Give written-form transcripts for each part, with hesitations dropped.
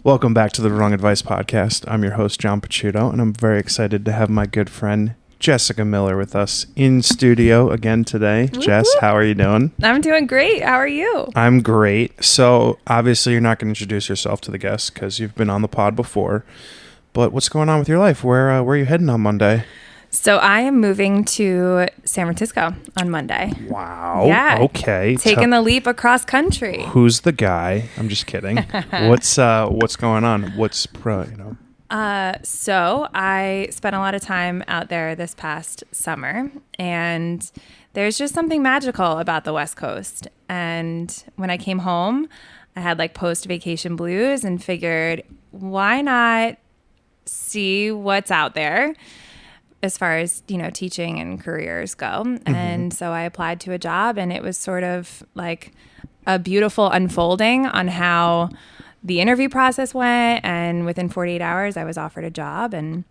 Welcome back to the Wrong Advice Podcast. I'm your host, John Picciuto, and I'm very excited to have my good friend, Jessica Miller, with us in studio again today. Woo-hoo. Jess, how are you doing? I'm doing great. How are you? I'm great. So, obviously, you're not going to introduce yourself to the guests because you've been on the pod before. But what's going on with your life? Where are you heading on Monday? So I am moving to San Francisco on Monday. Wow. Yeah. Okay. Taking the leap across country. Who's the guy? I'm just kidding. What's going on? So I spent a lot of time out there this past summer, and there's just something magical about the West Coast. And when I came home, I had like post-vacation blues and figured, why not see what's out there as far as, teaching and careers go. Mm-hmm. And so I applied to a job, and it was sort of like a beautiful unfolding on how the interview process went. And within 48 hours, I was offered a job. And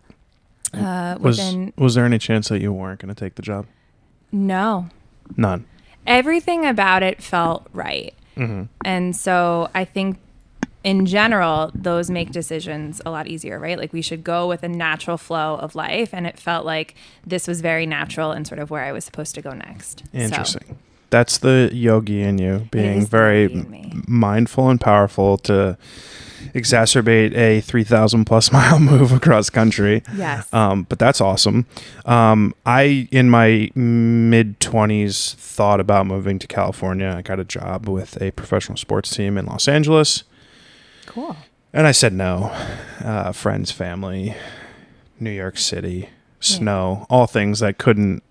was there any chance that you weren't going to take the job? No. None. Everything about it felt right. Mm-hmm. And so I think in general, those make decisions a lot easier, right? Like we should go with a natural flow of life. And it felt like this was very natural and sort of where I was supposed to go next. Interesting. So, that's the yogi in you, being very mindful and powerful to exacerbate a 3,000 plus mile move across country. Yes. But that's awesome. I, in my mid 20s, thought about moving to California. I got a job with a professional sports team in Los Angeles. Cool. And I said no. Friends, family, New York City, snow, all things that couldn't,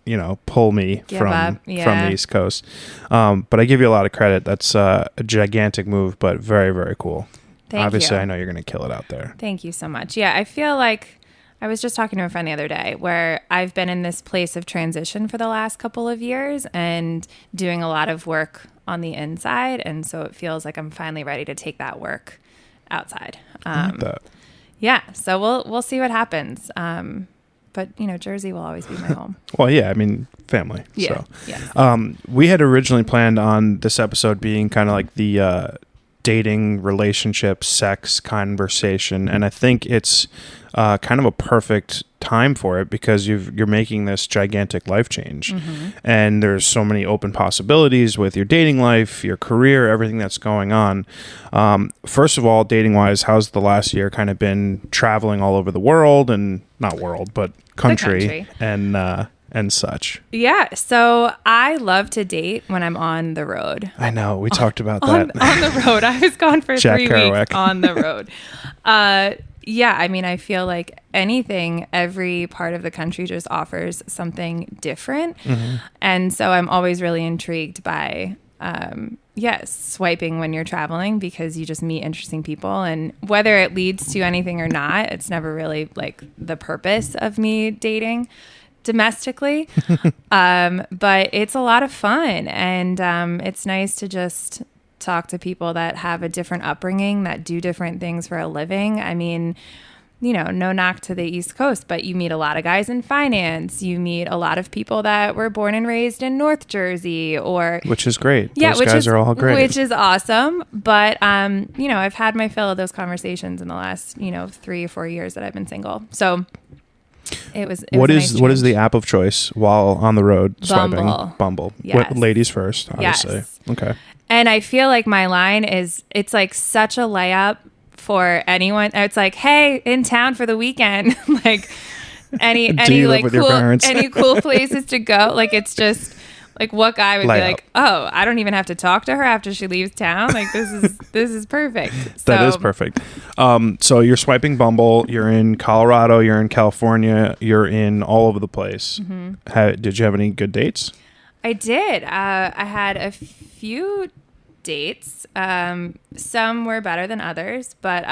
pull me from the East Coast. But I give you a lot of credit. That's a gigantic move, but very, very cool. Obviously, I know you're going to kill it out there. Thank you so much. Yeah, I feel like I was just talking to a friend the other day where I've been in this place of transition for the last couple of years and doing a lot of work on the inside. And so it feels like I'm finally ready to take that work outside. I like that. Yeah, so we'll see what happens. But Jersey will always be my home. Well, yeah, I mean, family. Yeah. So. Yes. We had originally planned on this episode being kind of like the dating, relationship, sex conversation, and I think it's kind of a perfect time for it because you're making this gigantic life change, and there's so many open possibilities with your dating life, your career, everything that's going on. First of all, dating wise, how's the last year kind of been traveling all over the world, and not world, but country. And such? Yeah, so I love to date when I'm on the road. I know, we talked about that. On the road. I was gone for Jack 3 Kerouac. weeks on the road. Yeah, I mean, I feel like every part of the country just offers something different. Mm-hmm. And so I'm always really intrigued by, swiping when you're traveling because you just meet interesting people. And whether it leads to anything or not, it's never really like the purpose of me dating domestically. But it's a lot of fun. And it's nice to just talk to people that have a different upbringing, that do different things for a living. I mean, no knock to the East Coast, but you meet a lot of guys in finance. You meet a lot of people that were born and raised in North Jersey which is great. Yeah, those guys are all great. Which is awesome. But, I've had my fill of those conversations in the last, 3 or 4 years that I've been single. So what is the app of choice while on the road swiping? Bumble. Yes. Ladies first, obviously. Yes. Okay. And I feel like my line it's like such a layup for anyone. It's like, hey, in town for the weekend, like any cool places to go. Like it's just like what guy would be like, oh, I don't even have to talk to her after she leaves town. Like this is perfect. That is perfect. So you're swiping Bumble. You're in Colorado. You're in California. You're in all over the place. Mm-hmm. Did you have any good dates? I did. I had a few dates. Some were better than others, but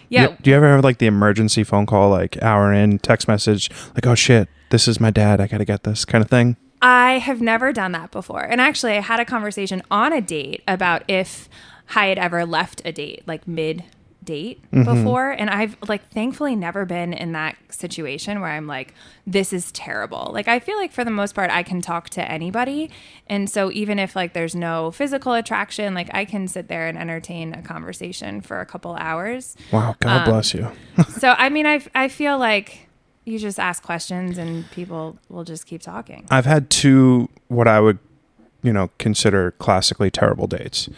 yeah. Do you ever have like the emergency phone call, like hour in, text message, like, oh shit, this is my dad, I gotta get this kind of thing? I have never done that before. And actually, I had a conversation on a date about if I had ever left a date, like mid date before, and I've like thankfully never been in that situation where I'm like, this is terrible. Like I feel like for the most part I can talk to anybody, and so even if like there's no physical attraction, like I can sit there and entertain a conversation for a couple hours. Wow, God bless you. So I mean, I feel like you just ask questions and people will just keep talking. I've had two what I would, consider classically terrible dates.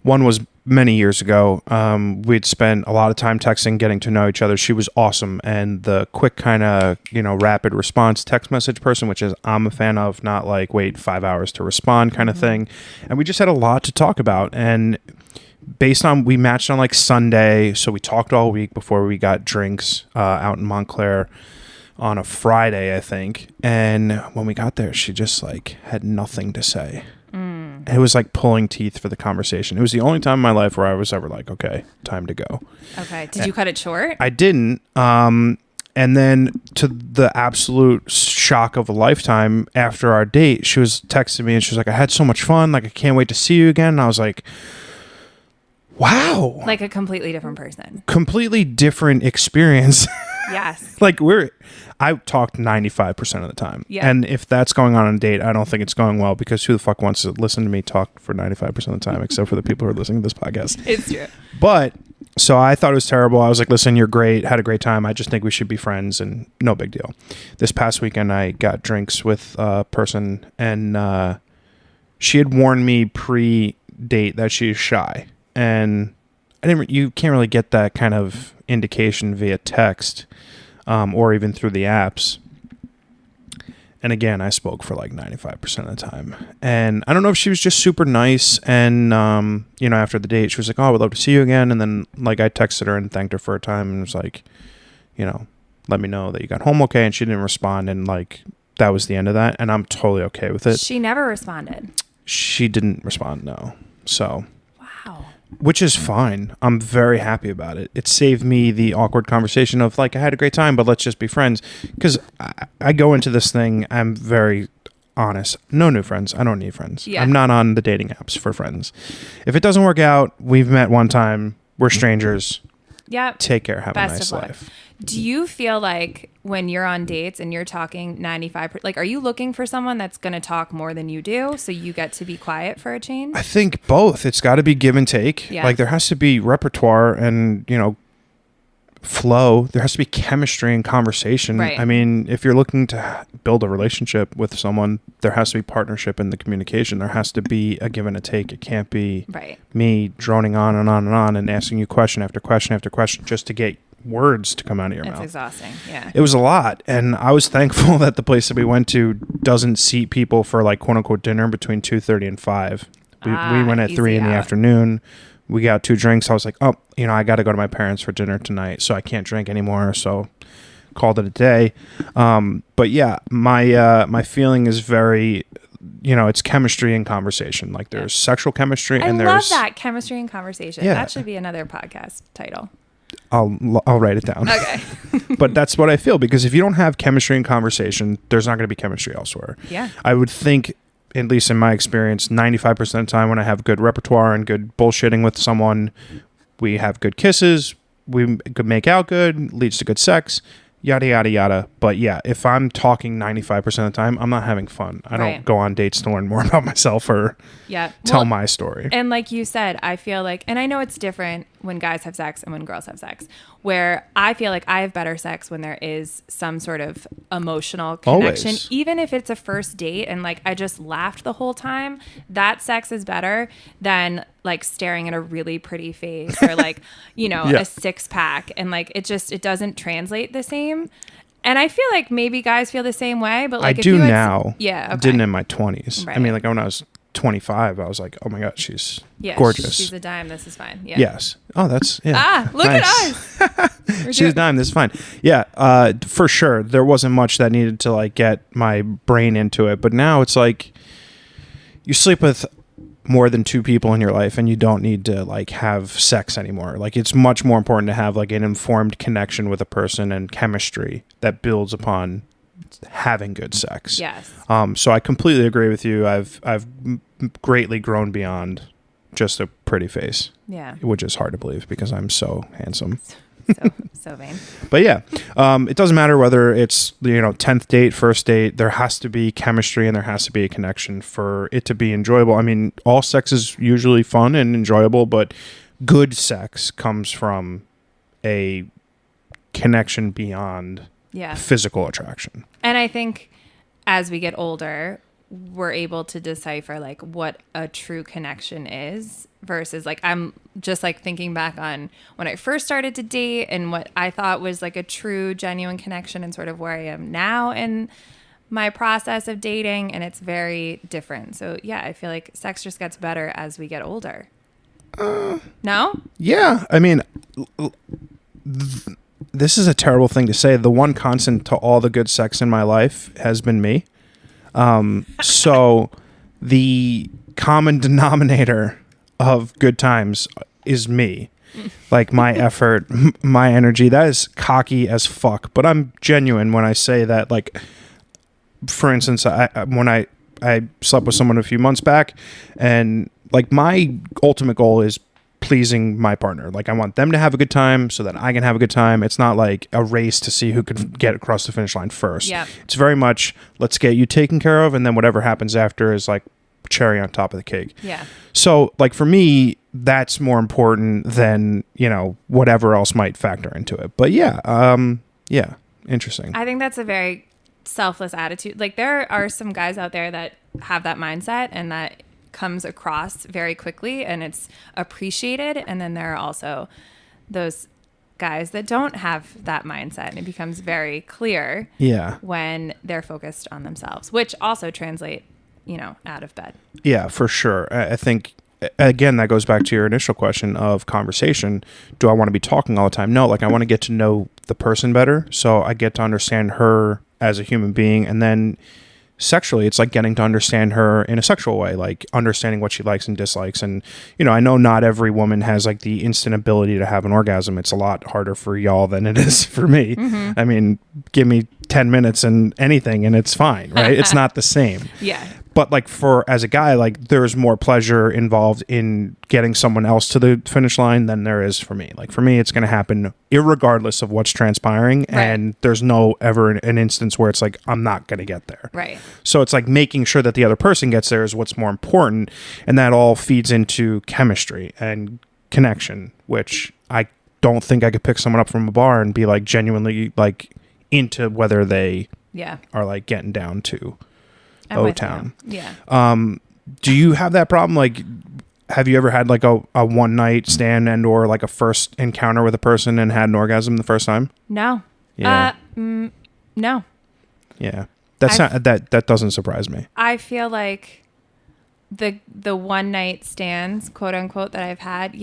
One was many years ago. We'd spent a lot of time texting, getting to know each other. She was awesome. And the quick kind of, rapid response text message person, which is I'm a fan of, not like wait 5 hours to respond kind of thing. And we just had a lot to talk about. And we matched on like Sunday. So we talked all week before we got drinks out in Montclair on a Friday, I think. And when we got there, she just like had nothing to say. It was like pulling teeth for the conversation. It was the only time in my life where I was ever like, okay, time to go. Okay. Did you cut it short? I didn't. And then to the absolute shock of a lifetime after our date, she was texting me and she was like, I had so much fun. Like, I can't wait to see you again. And I was like, wow. Like a completely different person. Completely different experience. Yes. Like I talked 95% of the time. Yeah. And if that's going on a date, I don't think it's going well, because who the fuck wants to listen to me talk for 95% of the time, except for the people who are listening to this podcast. It's true. But so I thought it was terrible. I was like, listen, you're great. Had a great time. I just think we should be friends, and no big deal. This past weekend, I got drinks with a person, and she had warned me pre-date that she's shy. And you can't really get that kind of indication via text. Or even through the apps. And again, I spoke for like 95% of the time. And I don't know if she was just super nice. And, after the date, she was like, oh, I would love to see you again. And then like I texted her and thanked her for her time and was like, let me know that you got home okay. And she didn't respond. And like, that was the end of that. And I'm totally okay with it. She never responded. She didn't respond, no. So. Wow. Which is fine. I'm very happy about it. It saved me the awkward conversation of like, I had a great time, but let's just be friends. Because I go into this thing, I'm very honest. No new friends. I don't need friends. Yeah. I'm not on the dating apps for friends. If it doesn't work out, we've met one time, we're strangers. Yeah. Take care. Have Best a nice of luck. life. Do you feel like when you're on dates and you're talking 95%, like, are you looking for someone that's going to talk more than you do, so you get to be quiet for a change? I think both. It's got to be give and take. Yeah. Like there has to be repertoire and, flow. There has to be chemistry and conversation. Right. I mean, if you're looking to build a relationship with someone, there has to be partnership in the communication. There has to be a give and a take. It can't be me droning on and on and on and asking you question after question after question just to get words to come out of your mouth. It's exhausting. Yeah. It was a lot. And I was thankful that the place that we went to doesn't seat people for like quote unquote dinner between 2:30 and 5. We went at 3 in the afternoon. We got 2 drinks. I was like, oh, I got to go to my parents for dinner tonight, so I can't drink anymore. So called it a day. But yeah, my feeling is very, it's chemistry and conversation. Like there's sexual chemistry and I there's love that, chemistry and conversation. Yeah. That should be another podcast title. I'll write it down. Okay. But that's what I feel, because if you don't have chemistry and conversation, there's not going to be chemistry elsewhere. Yeah. I would think, at least in my experience, 95% of the time when I have good repertoire and good bullshitting with someone, we have good kisses, we could make out good, leads to good sex, yada, yada, yada. But yeah, if I'm talking 95% of the time, I'm not having fun. I don't go on dates to learn more about myself or tell my story. And like you said, I feel like, and I know it's different when guys have sex and when girls have sex, where I feel like I have better sex when there is some sort of emotional connection. Always. Even if it's a first date and like I just laughed the whole time, that sex is better than like staring at a really pretty face or like, a 6-pack, and like it doesn't translate the same. And I feel like maybe guys feel the same way, but like I do now. Yeah. Okay. Didn't in my 20s. Right. I mean, like when I was 25, I was like, oh my God, she's Yeah, gorgeous. she's a dime. This is fine. Yeah. Yes. Oh, that's, yeah. Ah, look nice. at us. She's a dime. This is fine. Yeah. For sure. There wasn't much that needed to like get my brain into it. But now it's like you sleep with more than 2 people in your life and you don't need to like have sex anymore. Like it's much more important to have like an informed connection with a person and chemistry that builds upon having good sex. Yes. So I completely agree with you. I've greatly grown beyond just a pretty face. Yeah. Which is hard to believe because I'm so handsome. So vain. But yeah, it doesn't matter whether it's, 10th date, first date, there has to be chemistry and there has to be a connection for it to be enjoyable. I mean, all sex is usually fun and enjoyable, but good sex comes from a connection beyond physical attraction. And I think as we get older, we're able to decipher like what a true connection is versus like I'm just like thinking back on when I first started to date and what I thought was like a true genuine connection and sort of where I am now in my process of dating, and it's very different. So yeah, I feel like sex just gets better as we get older. No? Yeah. I mean, this is a terrible thing to say. The one constant to all the good sex in my life has been me. So the common denominator of good times is me. Like my effort, my energy. That is cocky as fuck, but I'm genuine when I say that. Like, for instance, when I slept with someone a few months back, and like my ultimate goal is pleasing my partner. Like I want them to have a good time so that I can have a good time. It's not like a race to see who can get across the finish line first. Yeah. It's very much let's get you taken care of, and then whatever happens after is like cherry on top of the cake. Yeah. So like for me, that's more important than, whatever else might factor into it. But yeah, interesting. I think that's a very selfless attitude. Like there are some guys out there that have that mindset and that comes across very quickly and it's appreciated, and then there are also those guys that don't have that mindset and it becomes very clear when they're focused on themselves, which also translate out of bed. Yeah, for sure. I think again that goes back to your initial question of conversation. Do I want to be talking all the time? No, like I want to get to know the person better so I get to understand her as a human being, and then sexually it's like getting to understand her in a sexual way, like understanding what she likes and dislikes. And I know not every woman has like the instant ability to have an orgasm. It's a lot harder for y'all than it is for me. I mean, give me 10 minutes and anything and it's fine, right? It's not the same. Yeah. But like as a guy, like there's more pleasure involved in getting someone else to the finish line than there is for me. Like for me, it's going to happen irregardless of what's transpiring. Right. And there's no ever an instance where it's like, I'm not going to get there. Right. So it's like making sure that the other person gets there is what's more important. And that all feeds into chemistry and connection, which I don't think I could pick someone up from a bar and be like genuinely like into whether they are like getting down to O-Town. Yeah. Do you have that problem? Like, have you ever had like a one night stand and or like a first encounter with a person and had an orgasm the first time? No. Yeah. No. Yeah. That doesn't surprise me. I feel like the one night stands, quote unquote, that I've had,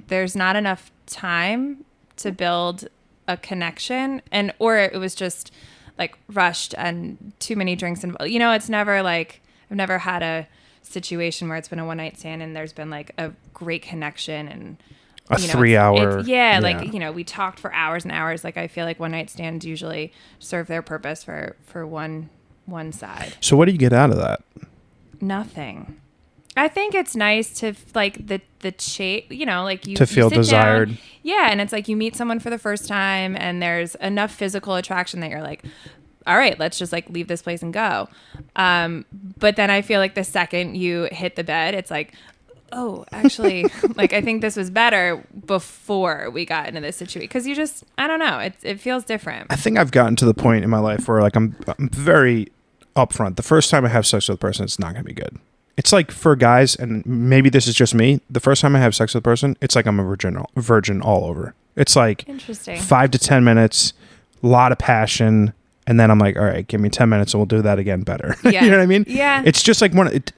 there's not enough time to build a connection, or it was just like rushed and too many drinks involved. It's never like I've never had a situation where it's been a one night stand and there's been like a great connection and a 3 hour. Like, we talked for hours and hours. Like I feel like one night stands usually serve their purpose for one side. So what do you get out of that? Nothing. I think it's nice to like the chase, like you to feel desired. Down. Yeah. And it's like you meet someone for the first time and there's enough physical attraction that you're like, all right, let's just like leave this place and go. But then I feel like the second you hit the bed, it's like, oh, actually, like I think this was better before we got into this situation. Cause I don't know. It feels different. I think I've gotten to the point in my life where like I'm very upfront. The first time I have sex with a person, it's not going to be good. It's like for guys, and maybe this is just me, the first time I have sex with a person, it's like I'm a virgin all over. It's like interesting. 5 to 10 minutes, a lot of passion, and then I'm like, all right, give me 10 minutes and we'll do that again better. Yeah. You know what I mean? Yeah. It's just like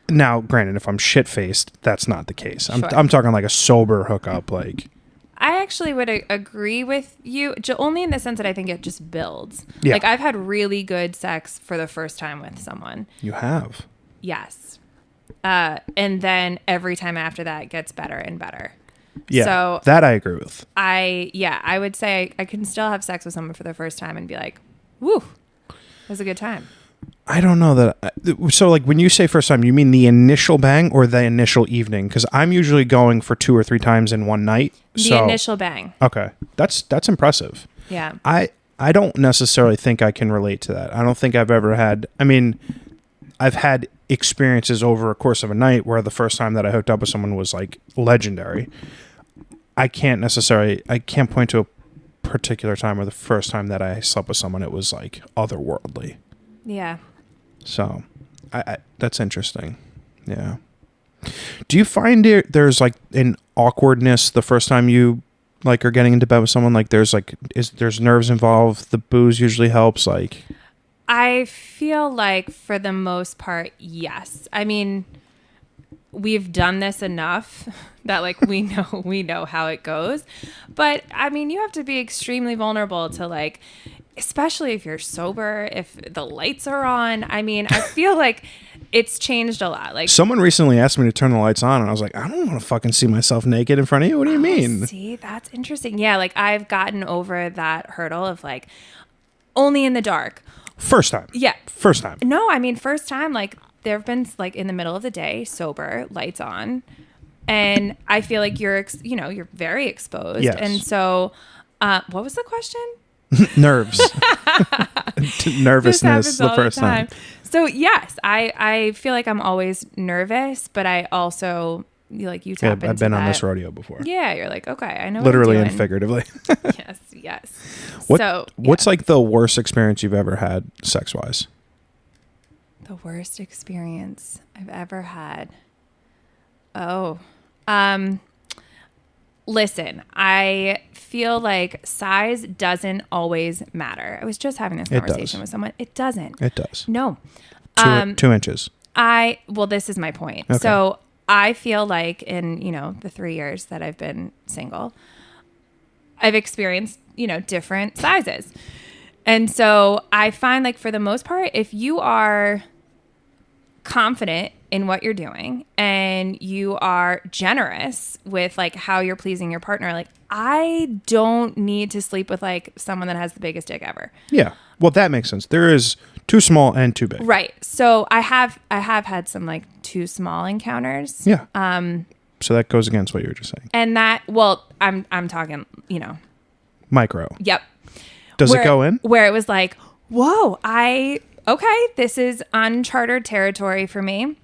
now, granted, if I'm shit-faced, that's not the case. Sure. I'm talking like a sober hookup, like... I actually would agree with you, only in the sense that I think it just builds. Yeah. Like I've had really good sex for the first time with someone. You have? Yes. And then every time after that gets better and better. Yeah, so that I agree with. I would say I can still have sex with someone for the first time and be like, woo, it was a good time. I don't know that. So, like, when you say first time, you mean the initial bang or the initial evening? Because I'm usually going for 2 or 3 times in one night. The initial bang. Okay, that's impressive. Yeah. I don't necessarily think I can relate to that. I don't think I've ever had. I mean, I've had experiences over a course of a night where the first time that I hooked up with someone was like legendary. I can't point to a particular time where the first time that I slept with someone, it was like otherworldly. Yeah. So, I that's interesting. Yeah. Do you find there's like an awkwardness the first time you like are getting into bed with someone? Like there's nerves involved. The booze usually helps. Like, I feel like for the most part, yes. I mean, we've done this enough that like we know how it goes. But I mean, you have to be extremely vulnerable to like, especially if you're sober, if the lights are on. I mean, I feel like it's changed a lot. Like someone recently asked me to turn the lights on and I was like, I don't want to fucking see myself naked in front of you. What do you mean? See, that's interesting. Yeah, like I've gotten over that hurdle of like only in the dark. First time. Yeah. First time. No, I mean first time, like there have been like in the middle of the day, sober, lights on. And I feel like you're very exposed. Yes. And so what was the question? Nerves. Nervousness the first time. So yes, I feel like I'm always nervous, but I also like you tap into I've been that. on this rodeo before. Yeah, you're like, okay, I know literally what I'm and figuratively. yes. What's like the worst experience you've ever had sex wise? The worst experience I've ever had. Oh, listen, I feel like size doesn't always matter. I was just having this conversation with someone. It doesn't. It does. No. 2 inches. This is my point. Okay. So I feel like in, the 3 years that I've been single, I've experienced, different sizes. And so I find like for the most part, if you are confident in what you're doing and you are generous with like how you're pleasing your partner, like I don't need to sleep with like someone that has the biggest dick ever. Yeah. Well, that makes sense. There is too small and too big. Right. So I have had some like too small encounters. Yeah. So that goes against what you were just saying. And that, I'm talking, Micro. Yep. Does it go in? Where it was like, whoa, okay, this is uncharted territory for me.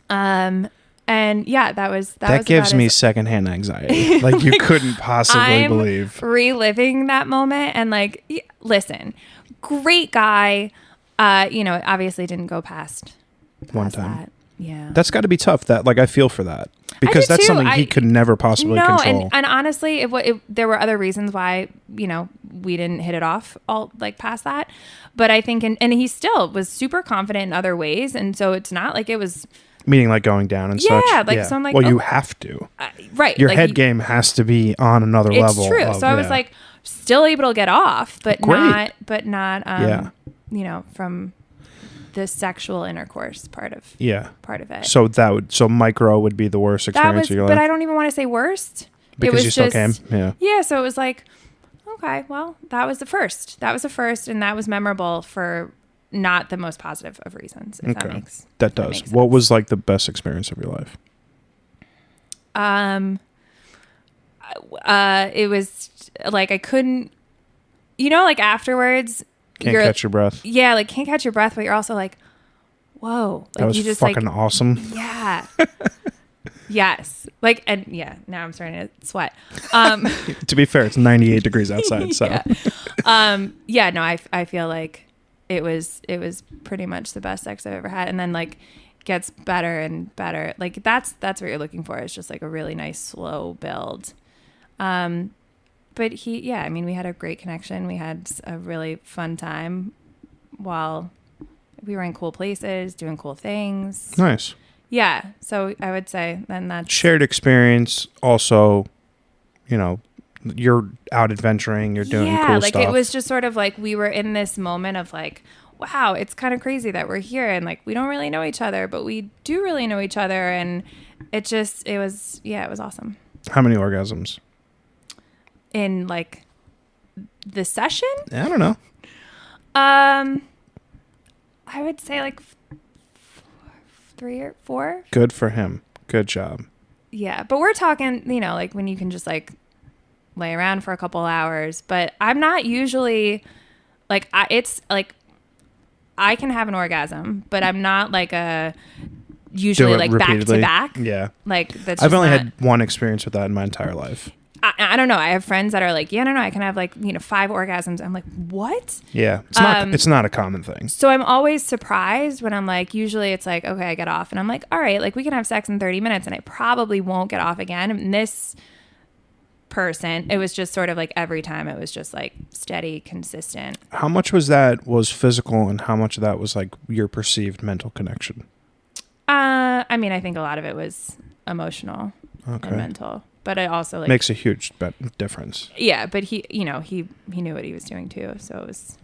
And yeah, that gives me secondhand anxiety. Like you couldn't possibly believe. Reliving that moment and like, listen, great guy. It obviously didn't go past one time. That. Yeah. That's got to be tough. That like I feel for that because that's something he could never possibly control. And honestly, there were other reasons why, we didn't hit it off all like past that. But I think, and he still was super confident in other ways. And so it's not like it was. Meaning like going down and such. Yeah. So I'm like, well, you have to. Right. Your head game has to be on another level. It's true. So I was like still able to get off, but great. not, from the sexual intercourse part of it. So micro would be the worst experience of your life. But I don't even want to say worst. Because you still came. Yeah. Yeah. So it was like, okay, well, that was the first, and that was memorable for not the most positive of reasons. If okay. That does. makes sense. What was like the best experience of your life? It was like I couldn't, like afterwards. Can't catch your breath. Yeah, like can't catch your breath, but you're also like, whoa. Like, that was you just fucking like, awesome. Yeah. Yes. Like, and yeah, now I'm starting to sweat. To be fair, it's 98 degrees outside. So no, I feel like it was pretty much the best sex I've ever had. And then like gets better and better. Like that's what you're looking for. It's just like a really nice slow build. But we had a great connection. We had a really fun time while we were in cool places, doing cool things. Nice. Yeah. So I would say then that's shared experience. Also, you're out adventuring, you're doing cool stuff. It was just sort of like we were in this moment of like, wow, it's kind of crazy that we're here and like we don't really know each other, but we do really know each other. And it was awesome. How many orgasms? In like the session? I don't know. I I would say like 3 or 4. Good for him. Good job. Yeah, but we're talking, you know, like when you can just like lay around for a couple hours. But I'm not usually like it's like I can have an orgasm, but I'm not like a usually like repeatedly. back to back. Yeah, like that's. I've only had one experience with that in my entire life. I don't know. I have friends that are like, yeah, no, I can have like 5 orgasms. I'm like, what? Yeah, it's not a common thing. So I'm always surprised when I'm like, usually it's like, okay, I get off, and I'm like, all right, like we can have sex in 30 minutes, and I probably won't get off again. And this person, it was just sort of like every time it was just like steady, consistent. How much was physical, and how much of that was like your perceived mental connection? I mean, I think a lot of it was emotional and mental, but I also like makes a huge difference. Yeah, but he knew what he was doing too, so it was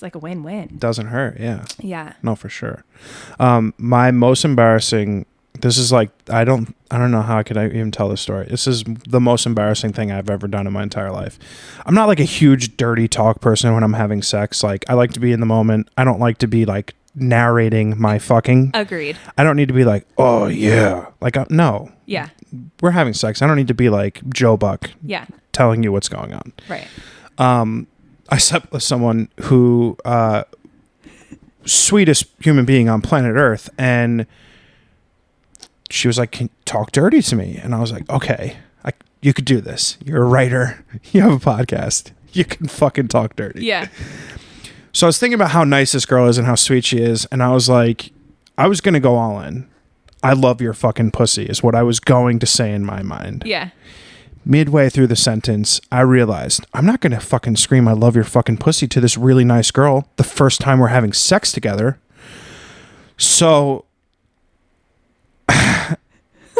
like a win-win. Doesn't hurt, yeah. Yeah. No, for sure. My most embarrassing. This is like I don't know how I could even tell this story. This is the most embarrassing thing I've ever done in my entire life. I'm not like a huge dirty talk person when I'm having sex. Like I like to be in the moment. I don't like to be like narrating my fucking. Agreed. I don't need to be like, oh yeah, like no. Yeah. We're having sex. I don't need to be like Joe Buck. Yeah. Telling you what's going on. Right. I slept with someone who sweetest human being on planet Earth, and she was like, "Can you talk dirty to me?" And I was like, "Okay, you could do this. You're a writer. You have a podcast. You can fucking talk dirty." Yeah. So I was thinking about how nice this girl is and how sweet she is, and I was like, I was gonna go all in. I love your fucking pussy is what I was going to say in my mind. Yeah. Midway through the sentence, I realized I'm not gonna fucking scream I love your fucking pussy to this really nice girl the first time we're having sex together. So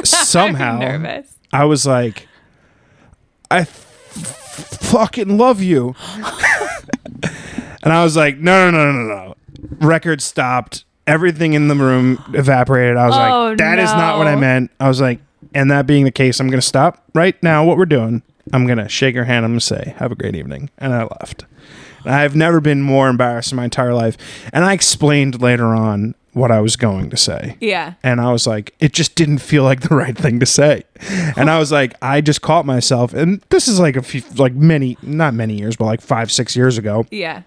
somehow nervous. I was like, I fucking love you. And I was like, no. Record stopped. Everything in the room evaporated. I was like, that is not what I meant. I was like, and that being the case, I'm going to stop right now what we're doing. I'm going to shake her hand. I'm going to say, have a great evening. And I left. And I've never been more embarrassed in my entire life. And I explained later on what I was going to say. Yeah. And I was like, it just didn't feel like the right thing to say. And I was like, I just caught myself. And this is like not many years, but like 5-6 years ago. Yeah.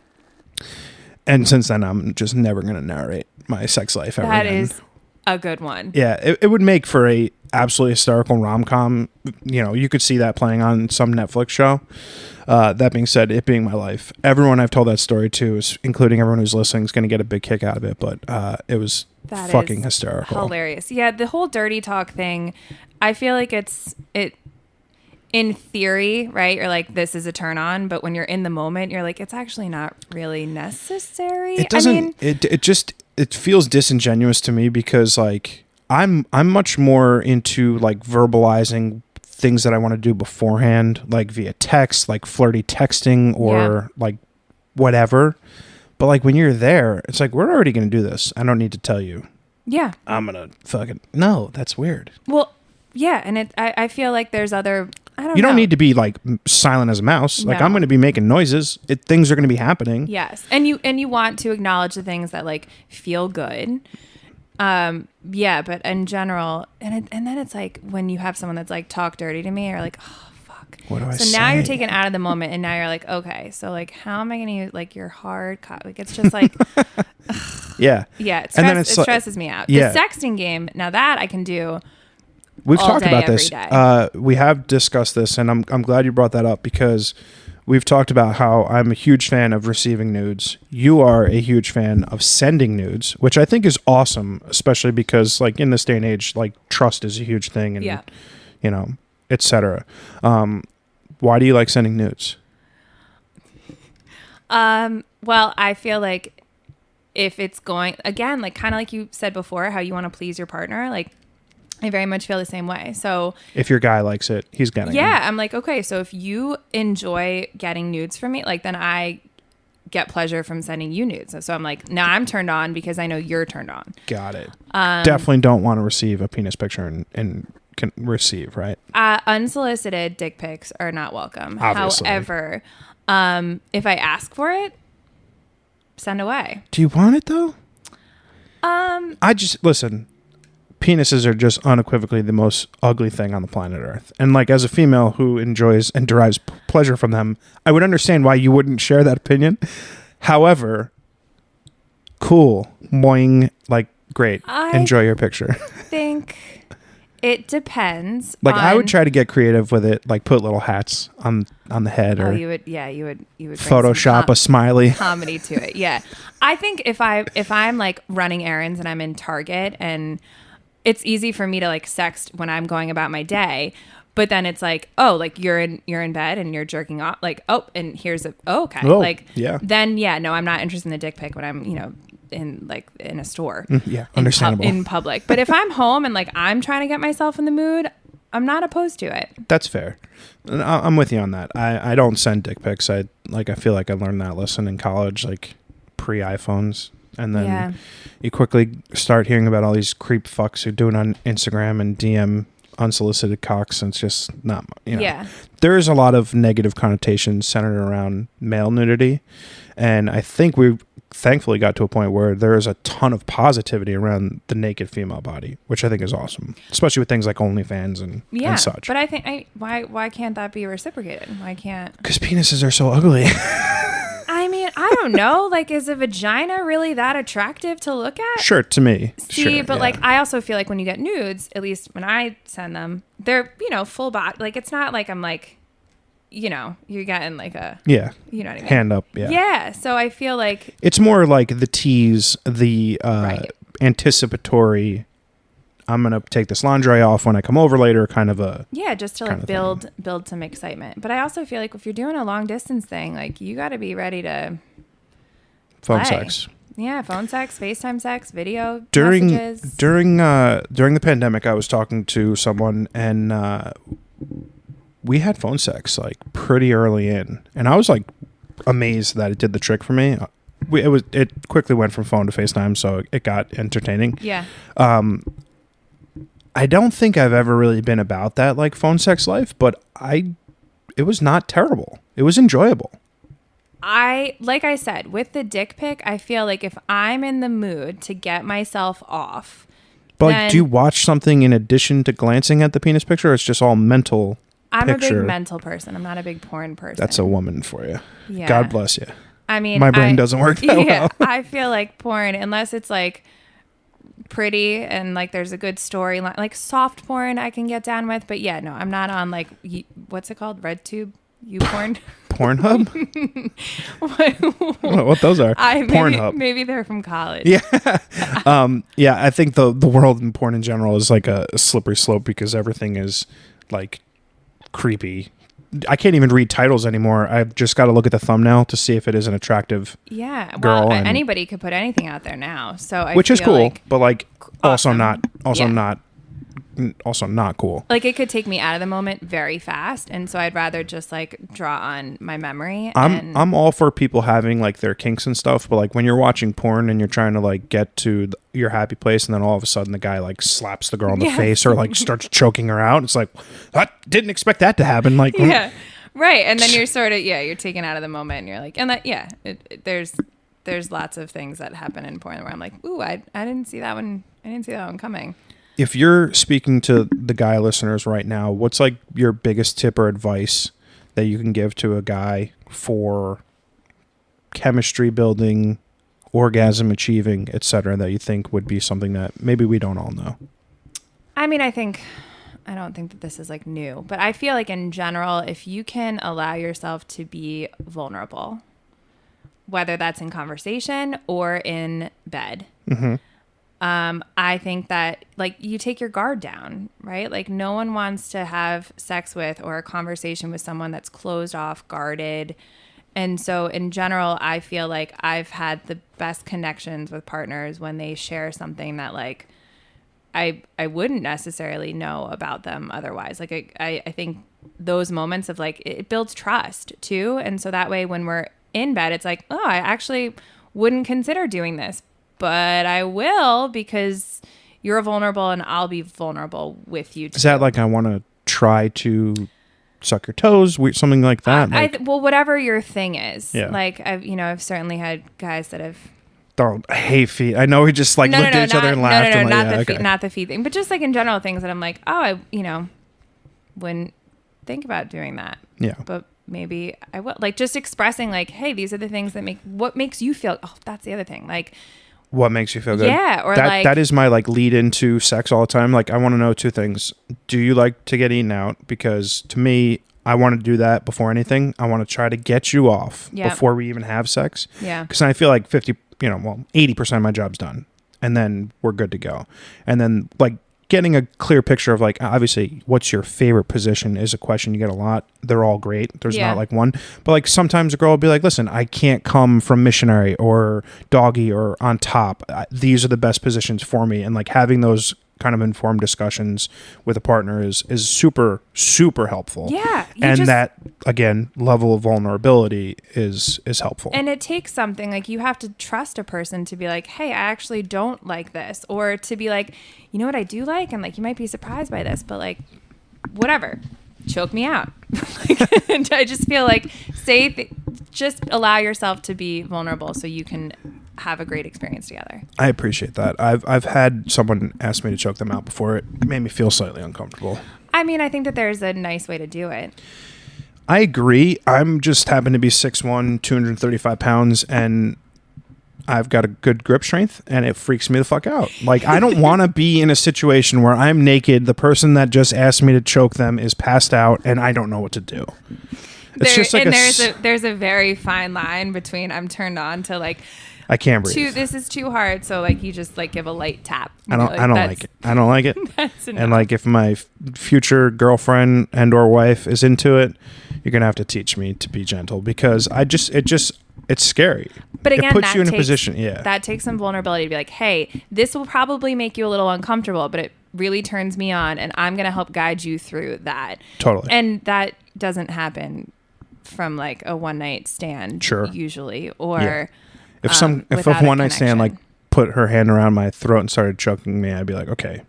And since then, I'm just never going to narrate my sex life ever That again. is a good one. Yeah, it would make for a absolutely hysterical rom-com. You know, you could see that playing on some Netflix show. That being said, it being my life, everyone I've told that story to, including everyone who's listening, is going to get a big kick out of it. But it was fucking hysterical. Hilarious. Yeah, the whole dirty talk thing, I feel like it in theory, right? You're like, this is a turn on, but when you're in the moment, you're like, it's actually not really necessary. It doesn't. It feels disingenuous to me because like I'm much more into like verbalizing things that I want to do beforehand, like via text, like flirty texting or like whatever. But like when you're there, it's like we're already going to do this. I don't need to tell you. Yeah, I'm gonna fucking no. That's weird. Well, yeah, and I feel like there's other. You don't need to be like silent as a mouse. Like I'm going to be making noises. Things are going to be happening. Yes, and you want to acknowledge the things that like feel good. Yeah, but in general, and then it's like when you have someone that's like talk dirty to me, or like, oh fuck. What do I say? So now you're taken out of the moment, and now you're like, okay, so like, how am I going to use like your hard like it's just like. Yeah. Yeah, it stresses me out. Yeah. The sexting game, now that I can do. We've talked day, about this. We have discussed this, and I'm glad you brought that up because we've talked about how I'm a huge fan of receiving nudes. You are a huge fan of sending nudes, which I think is awesome, especially because like in this day and age, like trust is a huge thing, and you know, etc. Why do you like sending nudes? Well, I feel like if it's going again, like kind of like you said before, how you want to please your partner, like. I very much feel the same way. So if your guy likes it, he's getting it. Yeah, I'm like, okay, so if you enjoy getting nudes from me, like then I get pleasure from sending you nudes. So I'm like, now I'm turned on because I know you're turned on. Got it. Definitely don't want to receive a penis picture and can receive, right? Unsolicited dick pics are not welcome. Obviously. However, if I ask for it, send away. Do you want it though? I just listen. Penises are just unequivocally the most ugly thing on the planet Earth. And like as a female who enjoys and derives pleasure from them, I would understand why you wouldn't share that opinion. However, cool, moing, like great. Enjoy your picture. Think it depends. Like I would try to get creative with it, like put little hats on the head, or you would bring Photoshop a smiley comedy to it. Yeah, I think if I'm like running errands and I'm in Target, and it's easy for me to like sext when I'm going about my day, but then it's like, oh, like you're in bed and you're jerking off, like, oh, and here's okay, like, yeah, then no, I'm not interested in the dick pic when I'm in a store, understandable, in public. But if I'm home and like I'm trying to get myself in the mood, I'm not opposed to it. That's fair. I'm with you on that. I don't send dick pics. I feel like I learned that lesson in college, like pre-iPhones. And then you quickly start hearing about all these creep fucks who do it on Instagram and DM unsolicited cocks. And it's just not, there is a lot of negative connotations centered around male nudity. And I think we've thankfully got to a point where there is a ton of positivity around the naked female body, which I think is awesome, especially with things like OnlyFans and such. But I think why can't that be reciprocated? Why can't? Because penises are so ugly. I mean, I don't know. Like, is a vagina really that attractive to look at? Sure, to me. Like, I also feel like when you get nudes, at least when I send them, they're, full body. Like, it's not like I'm like, you're getting like a... Yeah. You know what I mean? Hand up, yeah. Yeah, so I feel like... It's more like the tease, the anticipatory... I'm going to take this lingerie off when I come over later, kind of a... Yeah, just to like build some excitement. But I also feel like if you're doing a long distance thing, like you got to be ready to phone play. Sex. Yeah, phone sex, FaceTime sex, video messages. During the pandemic, I was talking to someone and we had phone sex like pretty early in. And I was like amazed that it did the trick for me. It quickly went from phone to FaceTime, so it got entertaining. Yeah. I don't think I've ever really been about that like phone sex life, but it was not terrible. It was enjoyable. Like I said, with the dick pic, I feel like if I'm in the mood to get myself off. But like, do you watch something in addition to glancing at the penis picture, or it's just all mental? I'm a big mental person. I'm not a big porn person. That's a woman for you. Yeah. God bless you. I mean, my brain doesn't work that well. I feel like porn, unless it's like pretty and like there's a good storyline, like soft porn I can get down with, but no, I'm not on like what's it called, RedTube, YouPorn, Pornhub. what those are? Pornhub. Maybe they're from college. Yeah. I think the world in porn in general is like a slippery slope because everything is like creepy. I can't even read titles anymore. I've just got to look at the thumbnail to see if it is an attractive girl. Anybody could put anything out there now, so which is cool, like but like awesome. also not cool. Like it could take me out of the moment very fast, and so I'd rather just like draw on my memory. I'm all for people having like their kinks and stuff, but like when you're watching porn and you're trying to like get to your happy place, and then all of a sudden the guy like slaps the girl in the face or like starts choking her out. It's like, I didn't expect that to happen. Like, yeah, right. And then you're sort of you're taken out of the moment, and you're like, and that there's lots of things that happen in porn where I'm like, ooh, I didn't see that one. I didn't see that one coming. If you're speaking to the guy listeners right now, what's like your biggest tip or advice that you can give to a guy for chemistry building, orgasm achieving, etc., that you think would be something that maybe we don't all know? I mean, I don't think that this is like new, but I feel like in general, if you can allow yourself to be vulnerable, whether that's in conversation or in bed, I think that like you take your guard down, right? Like no one wants to have sex with or a conversation with someone that's closed off, guarded. And so in general, I feel like I've had the best connections with partners when they share something that like I wouldn't necessarily know about them otherwise. Like I think those moments of like it builds trust too. And so that way when we're in bed, it's like, oh, I actually wouldn't consider doing this, but I will because you're vulnerable and I'll be vulnerable with you too. Is that like I want to try to suck your toes, something like that. Well, whatever your thing is. Yeah. Like, I've certainly had guys that have. I hate feet. I know we just like looked at each other and laughed. No, and not the feet thing, but just like in general things that I'm like, oh, I wouldn't think about doing that. Yeah. But maybe I will. Like, just expressing like, hey, these are the things that what makes you feel. Oh, that's the other thing. Like, what makes you feel good? Yeah, or that is my like lead into sex all the time. Like, I want to know two things. Do you like to get eaten out? Because to me, I want to do that before anything. I want to try to get you off before we even have sex. Yeah. Because I feel like 80% of my job's done, and then we're good to go. And then like getting a clear picture of like, obviously, what's your favorite position is a question you get a lot. They're all great. There's not like one, but like sometimes a girl will be like, listen, I can't come from missionary or doggy or on top. These are the best positions for me. And like having those kind of informed discussions with a partner is super, super helpful. Yeah. And that, again, level of vulnerability is helpful. And it takes something like you have to trust a person to be like, hey, I actually don't like this. Or to be like, you know what I do like? And like, you might be surprised by this, but like, whatever, choke me out. And I just feel like just allow yourself to be vulnerable so you can have a great experience together. I appreciate that. I've had someone ask me to choke them out before. It made me feel slightly uncomfortable. I mean, I think that there's a nice way to do it. I agree. I'm just happen to be 6'1", 235 pounds, and I've got a good grip strength, and it freaks me the fuck out. Like, I don't want to be in a situation where I'm naked, the person that just asked me to choke them is passed out, and I don't know what to do. It's just like there's a very fine line between I'm turned on to like, I can't breathe. This is too hard, so like you just like give a light tap. I don't like it. I don't like it. That's enough. And like if my future girlfriend and or wife is into it, you're gonna have to teach me to be gentle because it's scary. But again, it puts you in a position. Yeah, that takes some vulnerability to be like, hey, this will probably make you a little uncomfortable, but it really turns me on, and I'm gonna help guide you through that. Totally. And that doesn't happen from like a one night stand, usually, or. Yeah. If a one night stand like put her hand around my throat and started choking me, I'd be like, okay,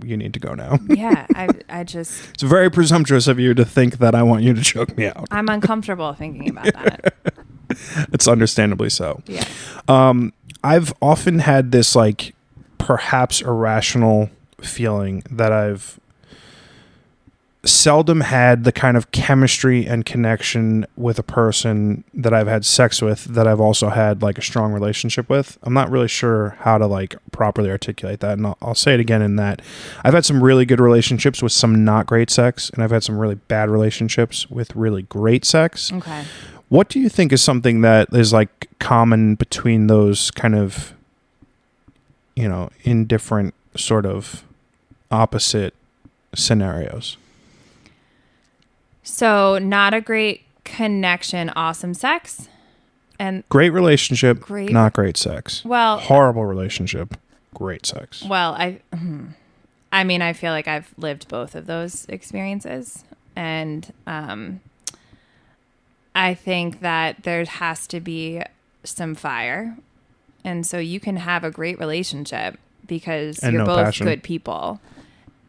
you need to go now. Yeah, I just. It's very presumptuous of you to think that I want you to choke me out. I'm uncomfortable thinking about that. It's understandably so. Yeah. I've often had this like perhaps irrational feeling that I've seldom had the kind of chemistry and connection with a person that I've had sex with that I've also had like a strong relationship with. I'm not really sure how to like properly articulate that. And I'll say it again in that I've had some really good relationships with some not great sex, and I've had some really bad relationships with really great sex. Okay. What do you think is something that is like common between those kind of, in different sort of opposite scenarios? So not a great connection, awesome sex, and great relationship, not great sex. Well, horrible relationship, great sex. Well, I mean, I feel like I've lived both of those experiences, and I think that there has to be some fire, and so you can have a great relationship because you're both good people,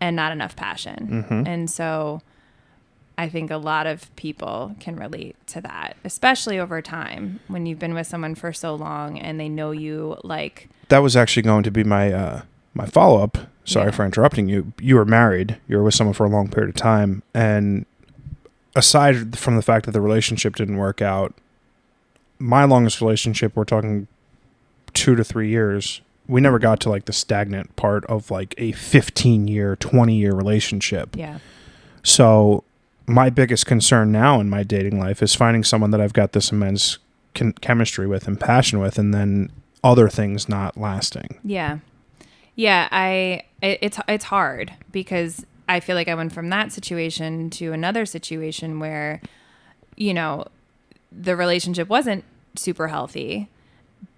and not enough passion, and so. I think a lot of people can relate to that, especially over time when you've been with someone for so long and they know you like. That was actually going to be my my follow-up. Sorry for interrupting you. You were married. You were with someone for a long period of time. And aside from the fact that the relationship didn't work out, my longest relationship, we're talking 2 to 3 years. We never got to like the stagnant part of like a 15-year, 20-year relationship. Yeah. So my biggest concern now in my dating life is finding someone that I've got this immense chemistry with and passion with, and then other things not lasting. Yeah. Yeah. It's hard because I feel like I went from that situation to another situation where, the relationship wasn't super healthy,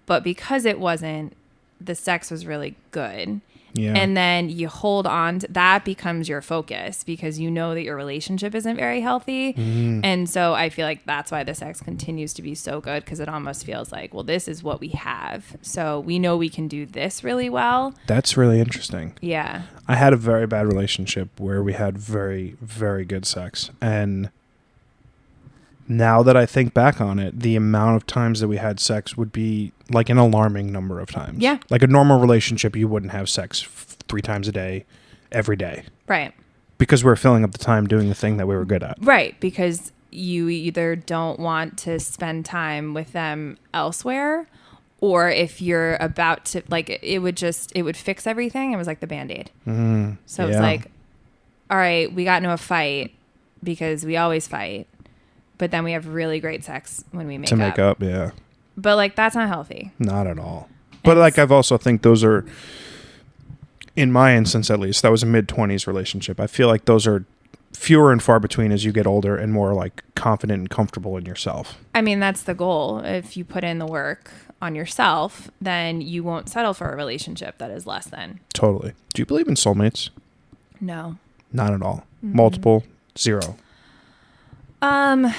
but because it wasn't, the sex was really good. Yeah. And then you hold on to that, becomes your focus because you know that your relationship isn't very healthy. And so I feel like that's why the sex continues to be so good, because it almost feels like, well, this is what we have. So we know we can do this really well. That's really interesting. Yeah. I had a very bad relationship where we had very, very good sex. And Now that I think back on it, the amount of times that we had sex would be like an alarming number of times. Yeah. Like a normal relationship, you wouldn't have sex 3 times a day, every day. Right. Because we're filling up the time doing the thing that we were good at. Right. Because you either don't want to spend time with them elsewhere, or if you're about to, like, it would fix everything. It was like the Band-Aid. So it's like, all right, we got into a fight because we always fight, but then we have really great sex when we make up. Yeah. But like, that's not healthy. Not at all. But like, I've also think those are, in my instance at least, that was a mid-20s relationship. I feel like those are fewer and far between as you get older and more like confident and comfortable in yourself. I mean, that's the goal. If you put in the work on yourself, then you won't settle for a relationship that is less than. Totally. Do you believe in soulmates? No. Not at all. Multiple? 0. I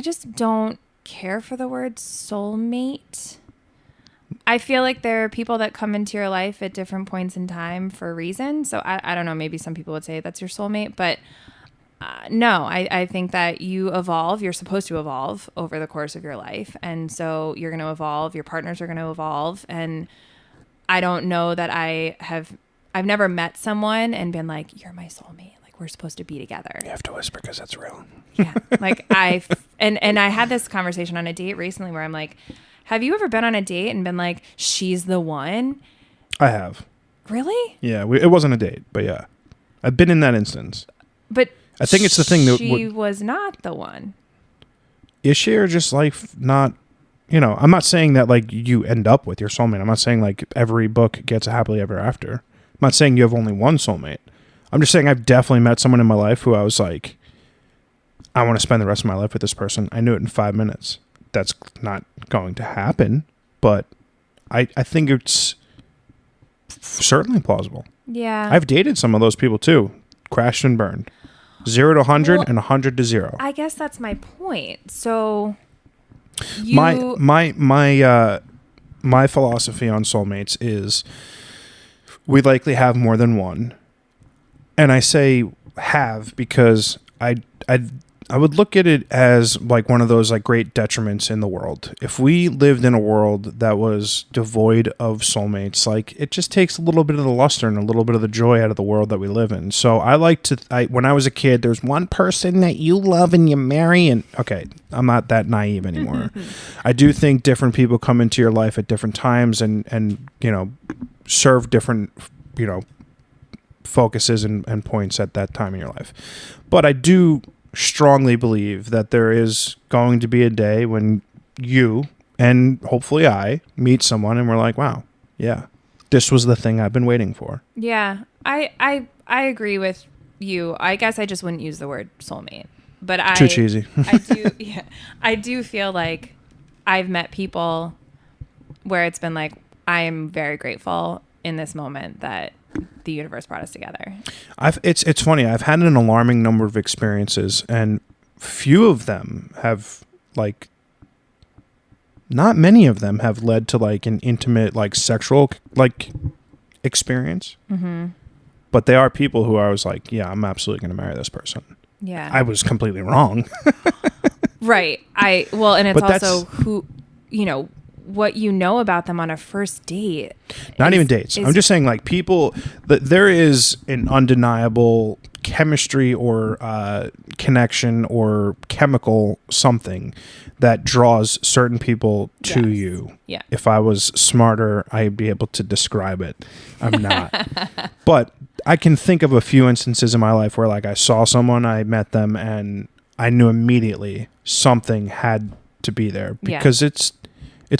just don't care for the word soulmate. I feel like there are people that come into your life at different points in time for a reason. So I don't know, maybe some people would say that's your soulmate, but no, I think that you evolve. You're supposed to evolve over the course of your life. And so you're going to evolve. Your partners are going to evolve. And I don't know that I've never met someone and been like, you're my soulmate. Like, we're supposed to be together. You have to whisper because that's real. Yeah. Like and I had this conversation on a date recently where I'm like, have you ever been on a date and been like, she's the one? I have. Really? Yeah. It wasn't a date, but yeah. I've been in that instance. But I think it's the thing that she was not the one. Is she, or just like not, I'm not saying that like you end up with your soulmate. I'm not saying like every book gets a happily ever after. I'm not saying you have only one soulmate. I'm just saying I've definitely met someone in my life who I was like, I want to spend the rest of my life with this person. I knew it in 5 minutes. That's not going to happen, but I think it's certainly plausible. Yeah. I've dated some of those people too. Crashed and burned. 0 to 100 and 100 to 0. I guess that's my point. So my philosophy on soulmates is we likely have more than one. And I say have because I would look at it as like one of those like great detriments in the world. If we lived in a world that was devoid of soulmates, like it just takes a little bit of the luster and a little bit of the joy out of the world that we live in. So I like to, when I was a kid, there's one person that you love and you marry, and okay, I'm not that naive anymore. I do think different people come into your life at different times and serve different, focuses and points at that time in your life. But I do strongly believe that there is going to be a day when you and hopefully I meet someone and we're like, wow, yeah, this was the thing I've been waiting for. Yeah, I agree with you. I guess I just wouldn't use the word soulmate, but too cheesy. I do feel like I've met people where it's been like, I am very grateful in this moment that the universe brought us together. It's funny. I've had an alarming number of experiences, and few of them have not many of them have led to like an intimate, like sexual, like experience. Mm-hmm. But they are people who I was like, yeah, I'm absolutely going to marry this person. Yeah. I was completely wrong. Right. And it's also who, what you know about them on a first date. Not even dates. I'm just saying like people that there is an undeniable chemistry or connection or chemical something that draws certain people to you. Yeah. If I was smarter, I'd be able to describe it. I'm not. But I can think of a few instances in my life where like I saw someone, I met them, and I knew immediately something had to be there because it's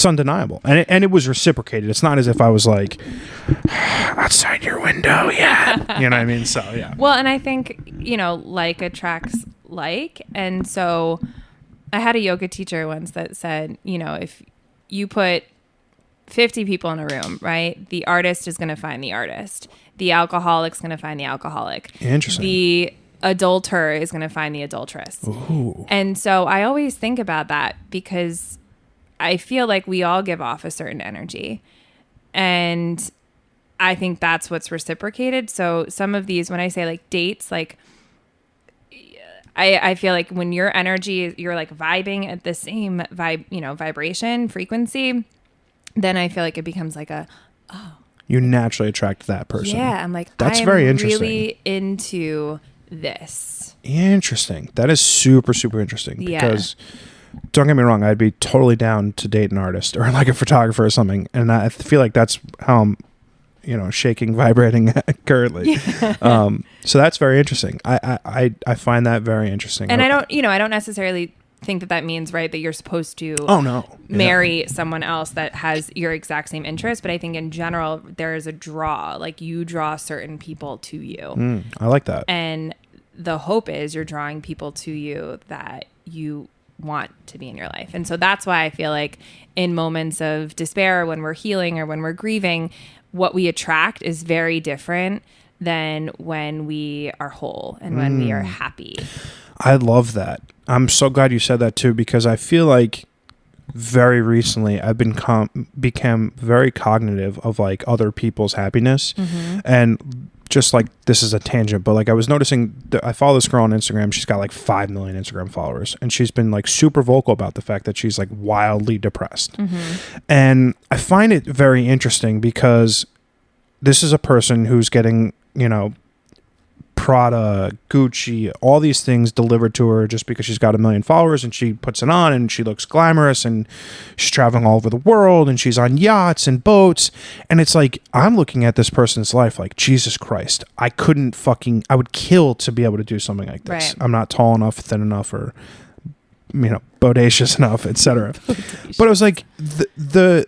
undeniable. And it was reciprocated. It's not as if I was like, outside your window, yeah. You know what I mean? So, yeah. Well, and I think, like attracts like. And so I had a yoga teacher once that said, if you put 50 people in a room, right? The artist is going to find the artist. The alcoholic's going to find the alcoholic. Interesting. The adulterer is going to find the adulteress. Ooh. And so I always think about that because I feel like we all give off a certain energy, and I think that's what's reciprocated. So some of these, when I say like dates, like I feel like when your energy, you're like vibing at the same vibration frequency, then I feel like it becomes like you naturally attract that person. Yeah, I'm like, that's I am very interesting. Really into this. Interesting. That is super, super interesting. Yeah. Because don't get me wrong, I'd be totally down to date an artist or like a photographer or something, and I feel like that's how I'm, shaking, vibrating currently. Yeah. So that's very interesting. I find that very interesting. And I don't necessarily think that means, right, that you're supposed to marry someone else that has your exact same interest, but I think in general there is a draw, like you draw certain people to you. I like that. And the hope is you're drawing people to you that you want to be in your life. And so that's why I feel like in moments of despair, when we're healing or when we're grieving, what we attract is very different than when we are whole and when we are happy. I love that. I'm so glad you said that too, because I feel like very recently I've become very cognitive of like other people's happiness. And just like, this is a tangent, but like I was noticing I follow this girl on Instagram. She's got like 5 million Instagram followers, and she's been like super vocal about the fact that she's like wildly depressed. And I find it very interesting because this is a person who's getting, Prada, Gucci, all these things delivered to her just because she's got 1 million followers, and she puts it on and she looks glamorous and she's traveling all over the world and she's on yachts and boats. And it's like, I'm looking at this person's life like, Jesus Christ, I would kill to be able to do something like this. Right. I'm not tall enough, thin enough, or, bodacious enough, etc. But I was like, the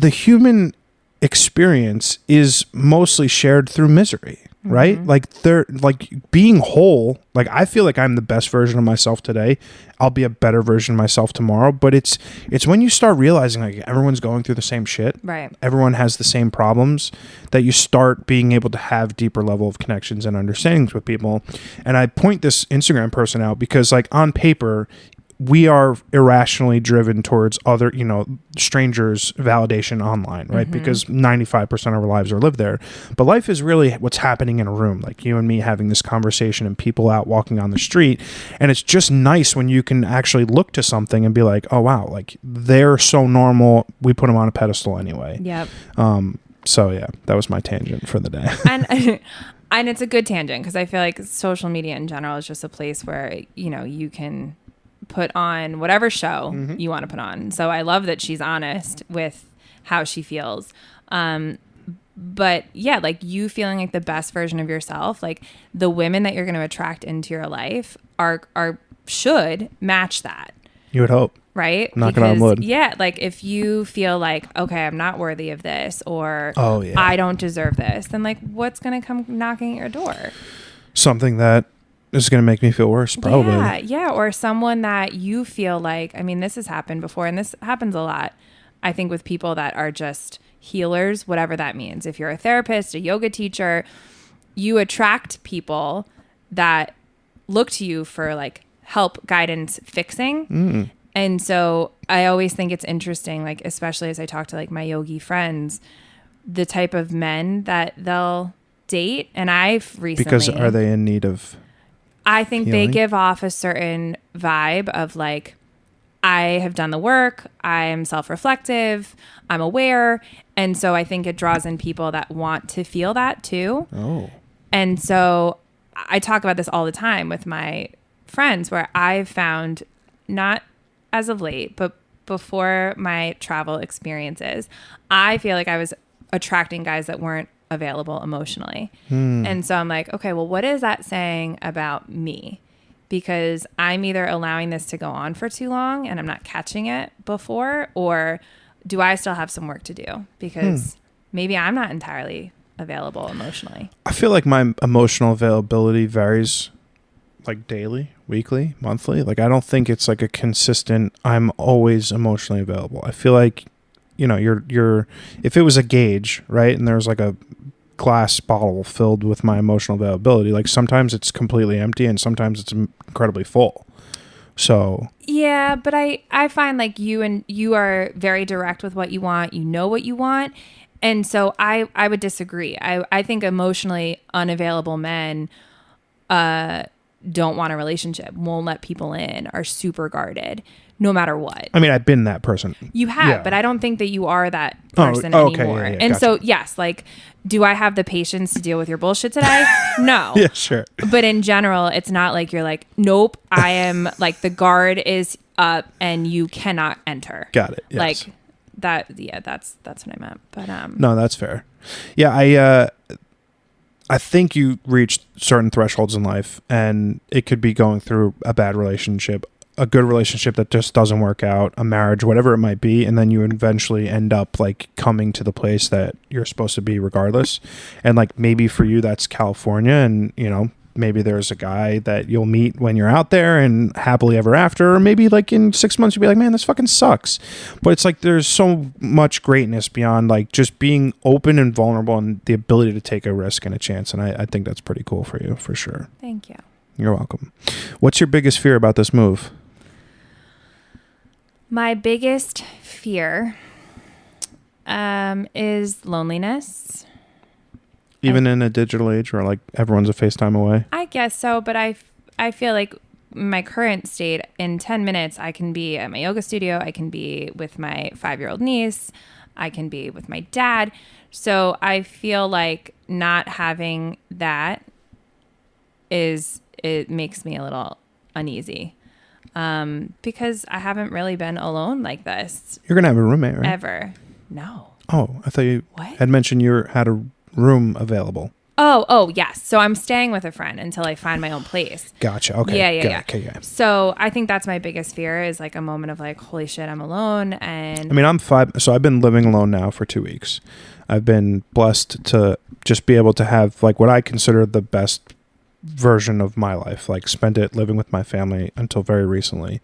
human experience is mostly shared through misery. Right? Like they're like being whole. Like I feel like I'm the best version of myself today. I'll be a better version of myself tomorrow. But it's when you start realizing like everyone's going through the same shit. Right. Everyone has the same problems, that you start being able to have deeper level of connections and understandings with people. And I point this Instagram person out because like on paper, we are irrationally driven towards other, strangers' validation online, right? Because 95% of our lives are lived there. But life is really what's happening in a room, like you and me having this conversation and people out walking on the street. And it's just nice when you can actually look to something and be like, oh, wow, like they're so normal. We put them on a pedestal anyway. Yep. So, yeah, that was my tangent for the day. And it's a good tangent because I feel like social media in general is just a place where, you can put on whatever show you want to put on. So I love that she's honest with how she feels. But yeah, like you feeling like the best version of yourself, like the women that you're going to attract into your life should match that. You would hope. Right? Knocking on wood. Yeah, like if you feel like, okay, I'm not worthy of this, or yeah, I don't deserve this, then like what's going to come knocking at your door? Something that is going to make me feel worse, probably. Yeah. Or someone that you feel like, I mean, this has happened before, and this happens a lot, I think, with people that are just healers, whatever that means. If you're a therapist, a yoga teacher, you attract people that look to you for like help, guidance, fixing. And so I always think it's interesting, like, especially as I talk to like my yogi friends, the type of men that they'll date. And I've recently... Because are they in need of... I think healing? they give off a certain vibe of like, I have done the work, I am self-reflective, I'm aware. And so I think it draws in people that want to feel that too. Oh. And so I talk about this all the time with my friends, where I've found, not as of late, but before my travel experiences, I feel like I was attracting guys that weren't available emotionally. And so I'm like, okay, well, what is that saying about me? Because I'm either allowing this to go on for too long and I'm not catching it before, or do I still have some work to do? Because maybe I'm not entirely available emotionally. I feel like my emotional availability varies like daily, weekly, monthly. Like I don't think it's like a consistent, I'm always emotionally available. I feel like, you're if it was a gauge, right? And there's like a glass bottle filled with my emotional availability, like sometimes it's completely empty and sometimes it's incredibly full. So yeah, but I find like you are very direct with what you want. You know what you want. And so I would disagree. I think emotionally unavailable men don't want a relationship, won't let people in, are super guarded no matter what. I mean, I've been that person. You have, but I don't think that you are that person anymore. Yeah, and gotcha. so, yes, like, do I have the patience to deal with your bullshit today? No. Yeah, sure. But in general, it's not like you're like, nope, I am like the guard is up and you cannot enter. Got it. Yes. Like that. Yeah, that's what I meant. But no, that's fair. Yeah, I think you reach certain thresholds in life, and it could be going through a bad relationship, a good relationship that just doesn't work out, a marriage, whatever it might be, and then you eventually end up like coming to the place that you're supposed to be regardless. And like maybe for you that's California, and you know, maybe there's a guy that you'll meet when you're out there and happily ever after, or maybe like in 6 months you'll be like, man, this fucking sucks. But it's like there's so much greatness beyond like just being open and vulnerable and the ability to take a risk and a chance. And I think that's pretty cool for you, for sure. Thank you. You're welcome. What's your biggest fear about this move? My biggest fear is loneliness. Even in a digital age where like everyone's a FaceTime away? I guess so, but I feel like my current state, in 10 minutes, I can be at my yoga studio. I can be with my 5-year-old niece. I can be with my dad. So I feel like not having that it makes me a little uneasy. Because I haven't really been alone like this. You're going to have a roommate, right? Ever. No. Oh, I thought you What? had mentioned you had a room available. Oh, yes. So I'm staying with a friend until I find my own place. Gotcha. Okay. Yeah. Okay, yeah. So I think that's my biggest fear, is like a moment of like, holy shit, I'm alone. And I mean, so I've been living alone now for 2 weeks. I've been blessed to just be able to have like what I consider the best version of my life, like spent it living with my family until very recently.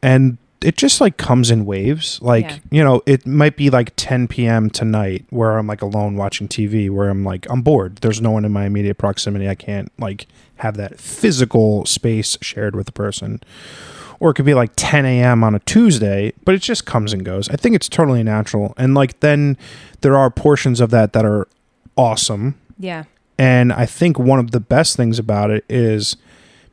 And it just like comes in waves. Like, you know, it might be like 10 p.m. tonight where I'm like alone watching TV, where I'm bored. There's no one in my immediate proximity. I can't like have that physical space shared with the person. Or it could be like 10 a.m. on a Tuesday, but it just comes and goes. I think it's totally natural. And like then there are portions of that are awesome. Yeah. And I think one of the best things about it is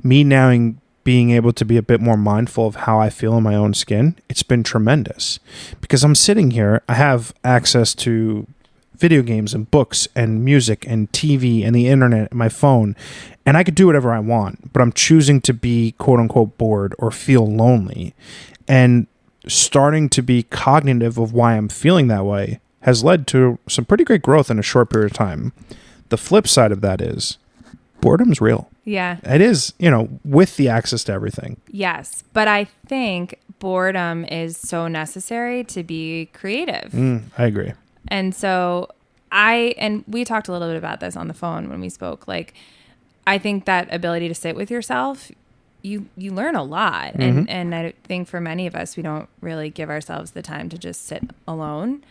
me now being able to be a bit more mindful of how I feel in my own skin. It's been tremendous because I'm sitting here. I have access to video games and books and music and TV and the internet and my phone, and I could do whatever I want, but I'm choosing to be quote unquote bored or feel lonely. And starting to be cognitive of why I'm feeling that way has led to some pretty great growth in a short period of time. The flip side of that is boredom's real. Yeah. It is, you know, with the access to everything. Yes. But I think boredom is so necessary to be creative. I agree. And so we talked a little bit about this on the phone when we spoke. Like, I think that ability to sit with yourself, you learn a lot. Mm-hmm. And I think for many of us, we don't really give ourselves the time to just sit alone.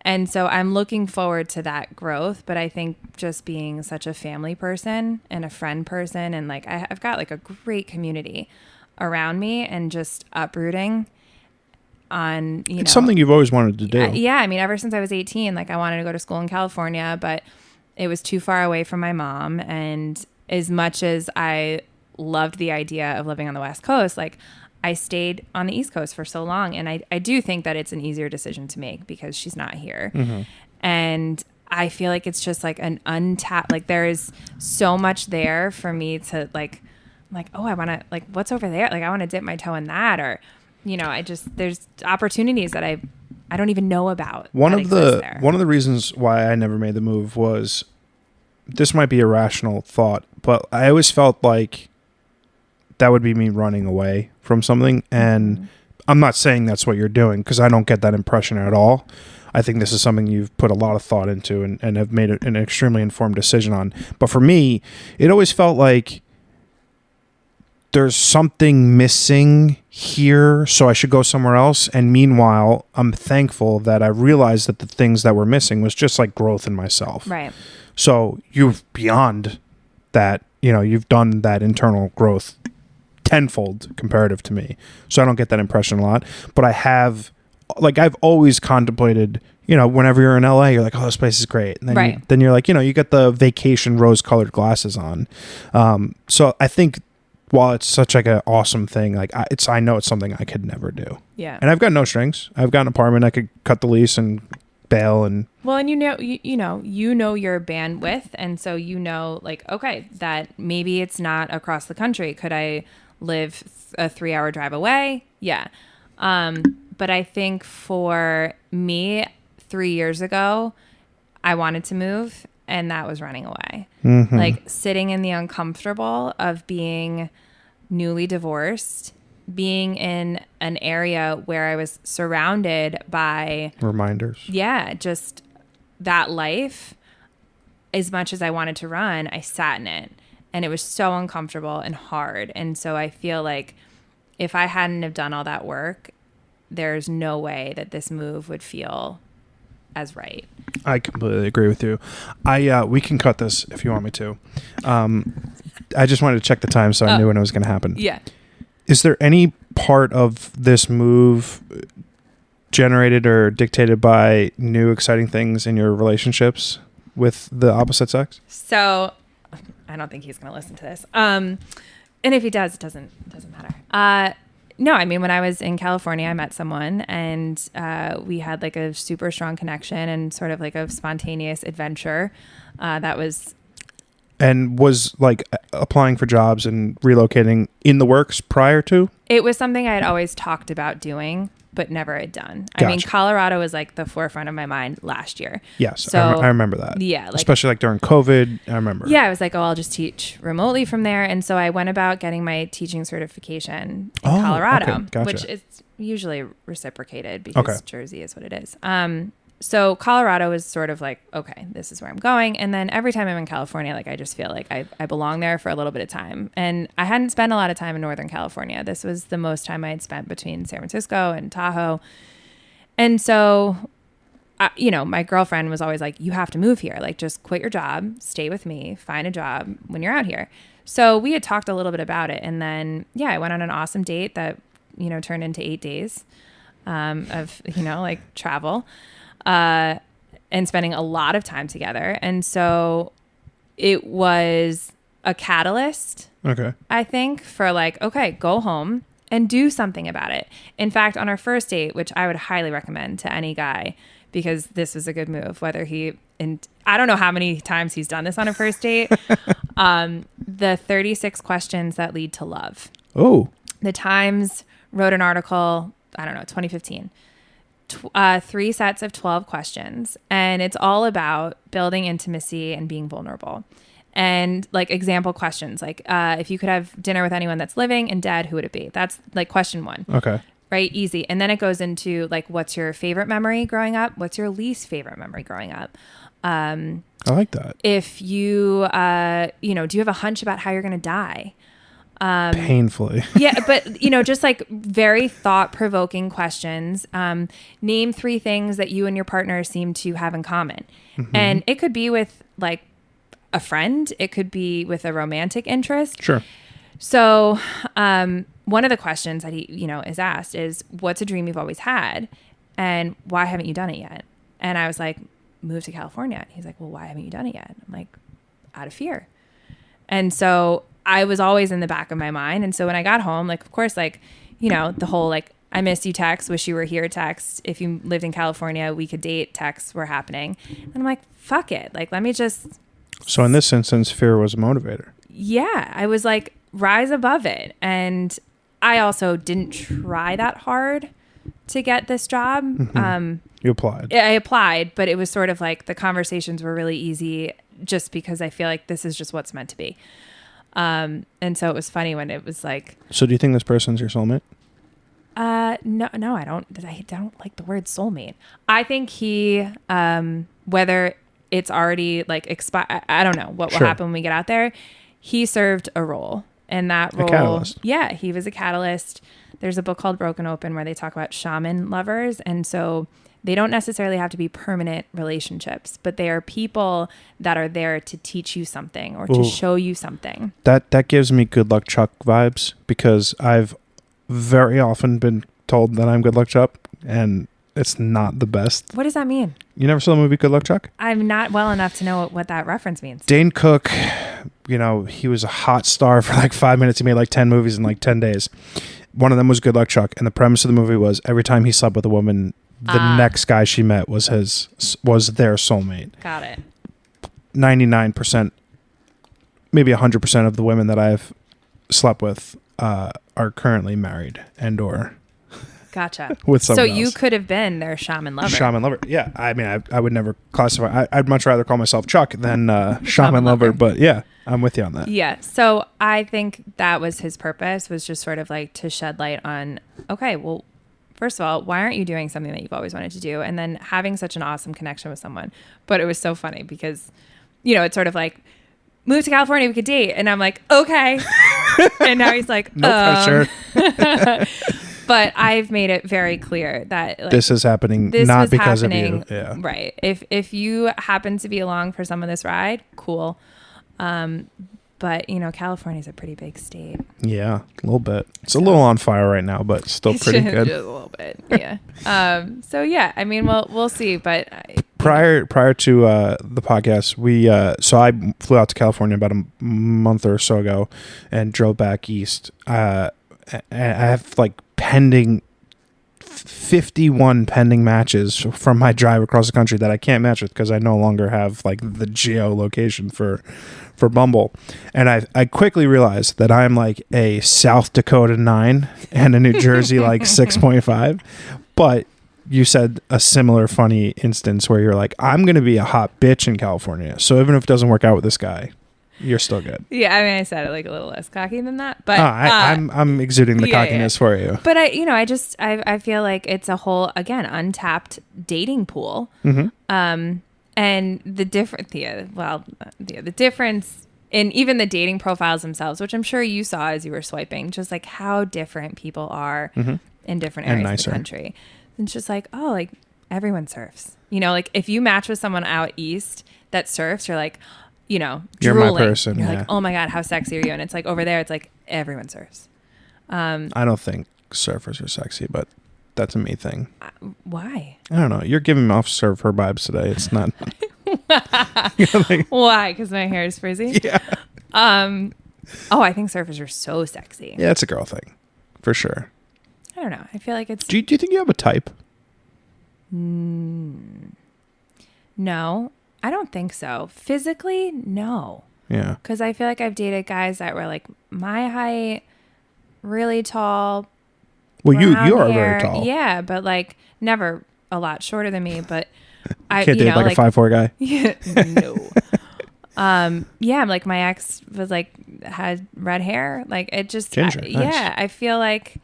And so I'm looking forward to that growth. But I think just being such a family person and a friend person, and like I've got like a great community around me, and just uprooting on, it's something you've always wanted to do. Yeah. I mean, ever since I was 18, like I wanted to go to school in California, but it was too far away from my mom. And as much as I loved the idea of living on the West Coast, like I stayed on the East Coast for so long. And I do think that it's an easier decision to make because she's not here. Mm-hmm. And I feel like it's just like an untapped, like there is so much there for me to like, oh, I want to, like, what's over there? Like, I want to dip my toe in that, or, you know, there's opportunities that I don't even know about. One of the reasons why I never made the move was, this might be a rational thought, but I always felt like that would be me running away from something. And I'm not saying that's what you're doing, because I don't get that impression at all. I think this is something you've put a lot of thought into and have made an extremely informed decision on. But for me, it always felt like there's something missing here, so I should go somewhere else. And meanwhile, I'm thankful that I realized that the things that were missing was just like growth in myself. Right. So you've beyond that, you know, you've done that internal growth tenfold comparative to me. So I don't get that impression a lot. But I have, like, I've always contemplated, you know, whenever you're in LA, you're like, oh, this place is great. And then, then you're like, you know, you got the vacation rose-colored glasses on. So I think while it's such like an awesome thing, like I know it's something I could never do. Yeah. And I've got no strings. I've got an apartment. I could cut the lease and bail. And well, and you know your bandwidth, and so like, okay, that maybe it's not across the country. Could I live a 3-hour drive away? Yeah. But I think for me, 3 years ago, I wanted to move, and that was running away. Mm-hmm. Like sitting in the uncomfortable of being newly divorced, being in an area where I was surrounded by reminders. Yeah, just that life. As much as I wanted to run, I sat in it, and it was so uncomfortable and hard. And so I feel like if I hadn't have done all that work, there's no way that this move would feel as right. I completely agree with you. We can cut this if you want me to. I just wanted to check the time so I knew when it was going to happen. Yeah. Is there any part of this move generated or dictated by new exciting things in your relationships with the opposite sex? So I don't think he's going to listen to this. And if he does, it doesn't matter. No, I mean, when I was in California, I met someone, and we had like a super strong connection and sort of like a spontaneous adventure. That was like applying for jobs and relocating in the works prior to? It was something I had always talked about doing, but never had done. Gotcha. I mean, Colorado was like the forefront of my mind last year. Yes, so, I remember that. Yeah. Like, especially like during COVID, I remember. Yeah, I was like, I'll just teach remotely from there. And so I went about getting my teaching certification in Colorado, okay. Gotcha. which is usually reciprocated because Jersey is what it is. So Colorado was sort of like, okay, this is where I'm going. And then every time I'm in California, like I just feel like I belong there for a little bit of time. And I hadn't spent a lot of time in Northern California. This was the most time I had spent between San Francisco and Tahoe. And so, my girlfriend was always like, you have to move here. Like, just quit your job, stay with me, find a job when you're out here. So we had talked a little bit about it. And then, I went on an awesome date that, turned into 8 days of, like travel. And spending a lot of time together. And so it was a catalyst, I think, for like, okay, go home and do something about it. In fact, on our first date, which I would highly recommend to any guy, because this was a good move, and I don't know how many times he's done this on a first date, the 36 questions that lead to love. Oh. The Times wrote an article, 2015. 3 sets of 12 questions, and it's all about building intimacy and being vulnerable. And like example questions, like if you could have dinner with anyone that's living and dead, who would it be? That's like question 1. Okay. Right? Easy. And then it goes into like, what's your favorite memory growing up? What's your least favorite memory growing up? I like that. If you, do you have a hunch about how you're going to die? Painfully. Yeah, but just like very thought-provoking questions. Name 3 things that you and your partner seem to have in common. Mm-hmm. And it could be with like a friend, it could be with a romantic interest. Sure. So one of the questions that he is asked is, what's a dream you've always had and why haven't you done it yet? And I was like, move to California. He's like, well, why haven't you done it yet? I'm like, out of fear. And so I was always in the back of my mind. And so when I got home, like, of course, like, the whole, like, I miss you text, wish you were here text. If you lived in California, we could date texts were happening. And I'm like, fuck it. Like, let me just. So in this instance, fear was a motivator. Yeah. I was like, rise above it. And I also didn't try that hard to get this job. Mm-hmm. You applied. I applied, but it was sort of like the conversations were really easy just because I feel like this is just what's meant to be. And so it was funny when it was like. So do you think this person's your soulmate? No, I don't. I don't like the word soulmate. I think he, whether it's already like expired, I don't know what will happen when we get out there. He served a role, and that role, a catalyst. Yeah, he was a catalyst. There's a book called Broken Open where they talk about shaman lovers, and so. They don't necessarily have to be permanent relationships, but they are people that are there to teach you something or to show you something. That gives me Good Luck Chuck vibes, because I've very often been told that I'm Good Luck Chuck, and it's not the best. What does that mean? You never saw the movie Good Luck Chuck? I'm not well enough to know what that reference means. Dane Cook he was a hot star for like 5 minutes. He made like 10 movies in like 10 days. One of them was Good Luck Chuck. And the premise of the movie was every time he slept with a woman, the next guy she met was their soulmate. Got it. 99%, maybe 100% of the women that I've slept with are currently married and or Gotcha. with someone else. You could have been their shaman lover. Shaman lover. Yeah. I mean, I would never classify. I'd much rather call myself Chuck than shaman lover. But yeah, I'm with you on that. Yeah. So I think that was his purpose, was just sort of like to shed light on, okay, well, first of all, why aren't you doing something that you've always wanted to do? And then having such an awesome connection with someone. But it was so funny because, it's sort of like, move to California, we could date. And I'm like, okay. And now he's like, no pressure. But I've made it very clear that this is happening not because of you. Yeah. Right. If you happen to be along for some of this ride, cool. But California's a pretty big state. Yeah, a little bit. It's a little on fire right now, but still pretty good. Just a little bit. Yeah. So yeah, I mean, we'll see. But prior to the podcast, so I flew out to California about a month or so ago and drove back east. I have like 51 pending matches from my drive across the country that I can't match with because I no longer have like the geolocation for Bumble. And I quickly realized that I'm like a South Dakota 9 and a New Jersey like 6.5. But you said a similar funny instance where you're like, I'm going to be a hot bitch in California. So even if it doesn't work out with this guy, you're still good. Yeah, I mean, I said it like a little less cocky than that, but I'm exuding the cockiness for you. But I feel like it's a whole, again, untapped dating pool. Mm-hmm. And the difference in even the dating profiles themselves, which I'm sure you saw as you were swiping, just like how different people are in different areas of the country. And it's just like, oh, like everyone surfs. Like if you match with someone out east that surfs, you're like, you're drooling. my person. You're like, oh my God, how sexy are you? And it's like over there, it's like everyone surfs. I don't think surfers are sexy, but that's a me thing. Why? I don't know. You're giving me off surfer vibes today. It's not. Why? Because my hair is frizzy? Yeah. Oh, I think surfers are so sexy. Yeah, it's a girl thing. For sure. I don't know. I feel like it's... Do you think you have a type? No. I don't think so. Physically, no. Yeah. Because I feel like I've dated guys that were like my height, really tall. Well, you are very tall. Yeah, but like never a lot shorter than me. But I can't date like a 5'4" guy. Yeah, no. Yeah, like my ex was like had red hair. Like it just ginger. Nice. Yeah, I feel like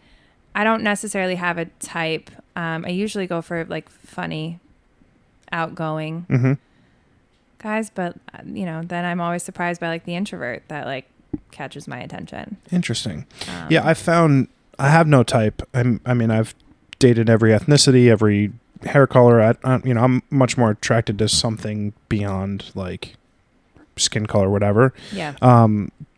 I don't necessarily have a type. I usually go for like funny, outgoing guys, but then I'm always surprised by like the introvert that like catches my attention. Interesting. Yeah, I have no type. I mean, I've dated every ethnicity, every hair color. I'm much more attracted to something beyond like skin color, whatever. Yeah.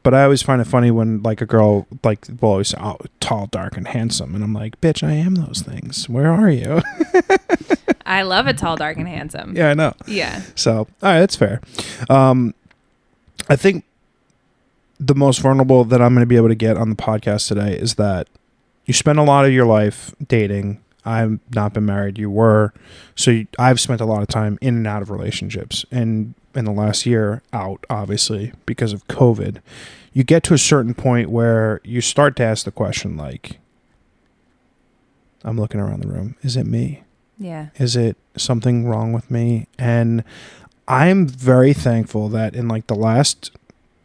But I always find it funny when like a girl like will always say, oh, tall, dark, and handsome, and I'm like, bitch, I am those things. Where are you? I love a tall, dark, and handsome. Yeah, I know. Yeah. So, all right, that's fair. I think the most vulnerable that I'm going to be able to get on the podcast today is that you spend a lot of your life dating. I've not been married. You were. So I've spent a lot of time in and out of relationships. And in the last year, out, obviously, because of COVID. You get to a certain point where you start to ask the question, like, I'm looking around the room. Is it me? Yeah. Is it something wrong with me? And I'm very thankful that in like the last,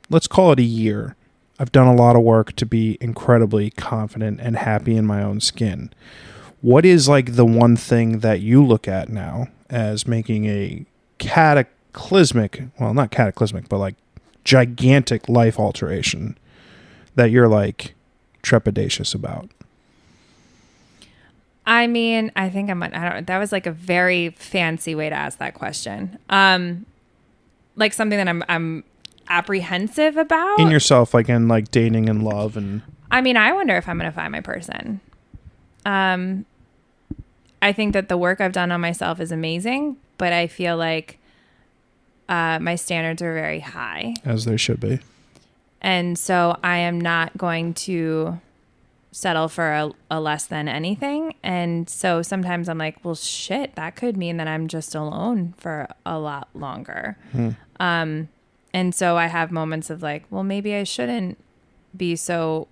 let's call it a year, I've done a lot of work to be incredibly confident and happy in my own skin. What is like the one thing that you look at now as making a cataclysmic, well, not cataclysmic, but like gigantic life alteration that you're like trepidatious about? I mean, I think that was like a very fancy way to ask that question. Like something that I'm apprehensive about in yourself, like in like dating and love. And I mean, I wonder if I'm going to find my person. I think that the work I've done on myself is amazing, but I feel like my standards are very high. As they should be. And so I am not going to settle for a less than anything. And so sometimes I'm like, well, shit, that could mean that I'm just alone for a lot longer. And so I have moments of like, well, maybe I shouldn't be so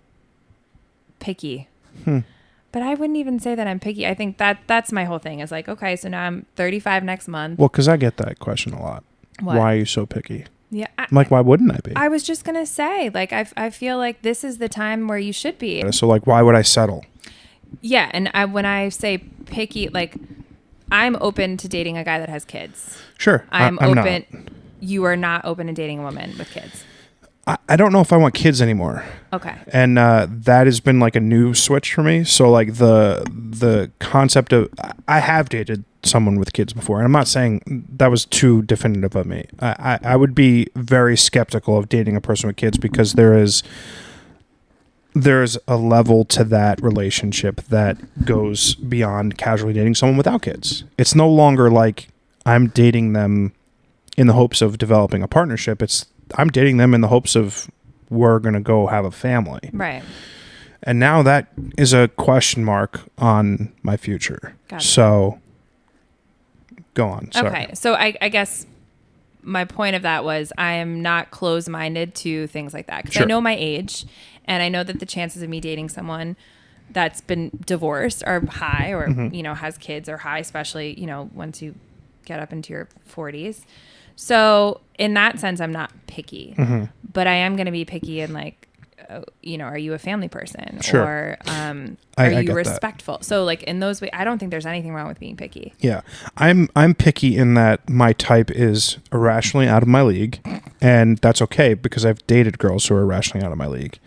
picky. But I wouldn't even say that I'm picky. I think that's my whole thing is like, okay, so now I'm 35 next month. Well, because I get that question a lot. What? Why are you so picky? Yeah. I'm like, why wouldn't I be? I was just going to say, like, I feel like this is the time where you should be. So, like, why would I settle? Yeah. And when I say picky, like, I'm open to dating a guy that has kids. Sure. I'm open. Not. You are not open to dating a woman with kids. I don't know if I want kids anymore. Okay. And that has been like a new switch for me. So like the concept of I have dated someone with kids before, and I'm not saying that was too definitive of me. I would be very skeptical of dating a person with kids because there's a level to that relationship that goes beyond casually dating someone without kids. It's no longer like I'm dating them in the hopes of developing a partnership. I'm dating them in the hopes of we're going to go have a family. Right. And now that is a question mark on my future. Gotcha. So go on. Sorry. Okay. So I guess my point of that was I am not closed-minded to things like that because I know my age and I know that the chances of me dating someone that's been divorced are high or, has kids are high, especially, once you get up into your 40s. So in that sense, I'm not picky, but I am going to be picky in like, are you a family person or are you respectful? That. So like in those ways, I don't think there's anything wrong with being picky. Yeah. I'm picky in that my type is irrationally out of my league, and that's okay because I've dated girls who are irrationally out of my league.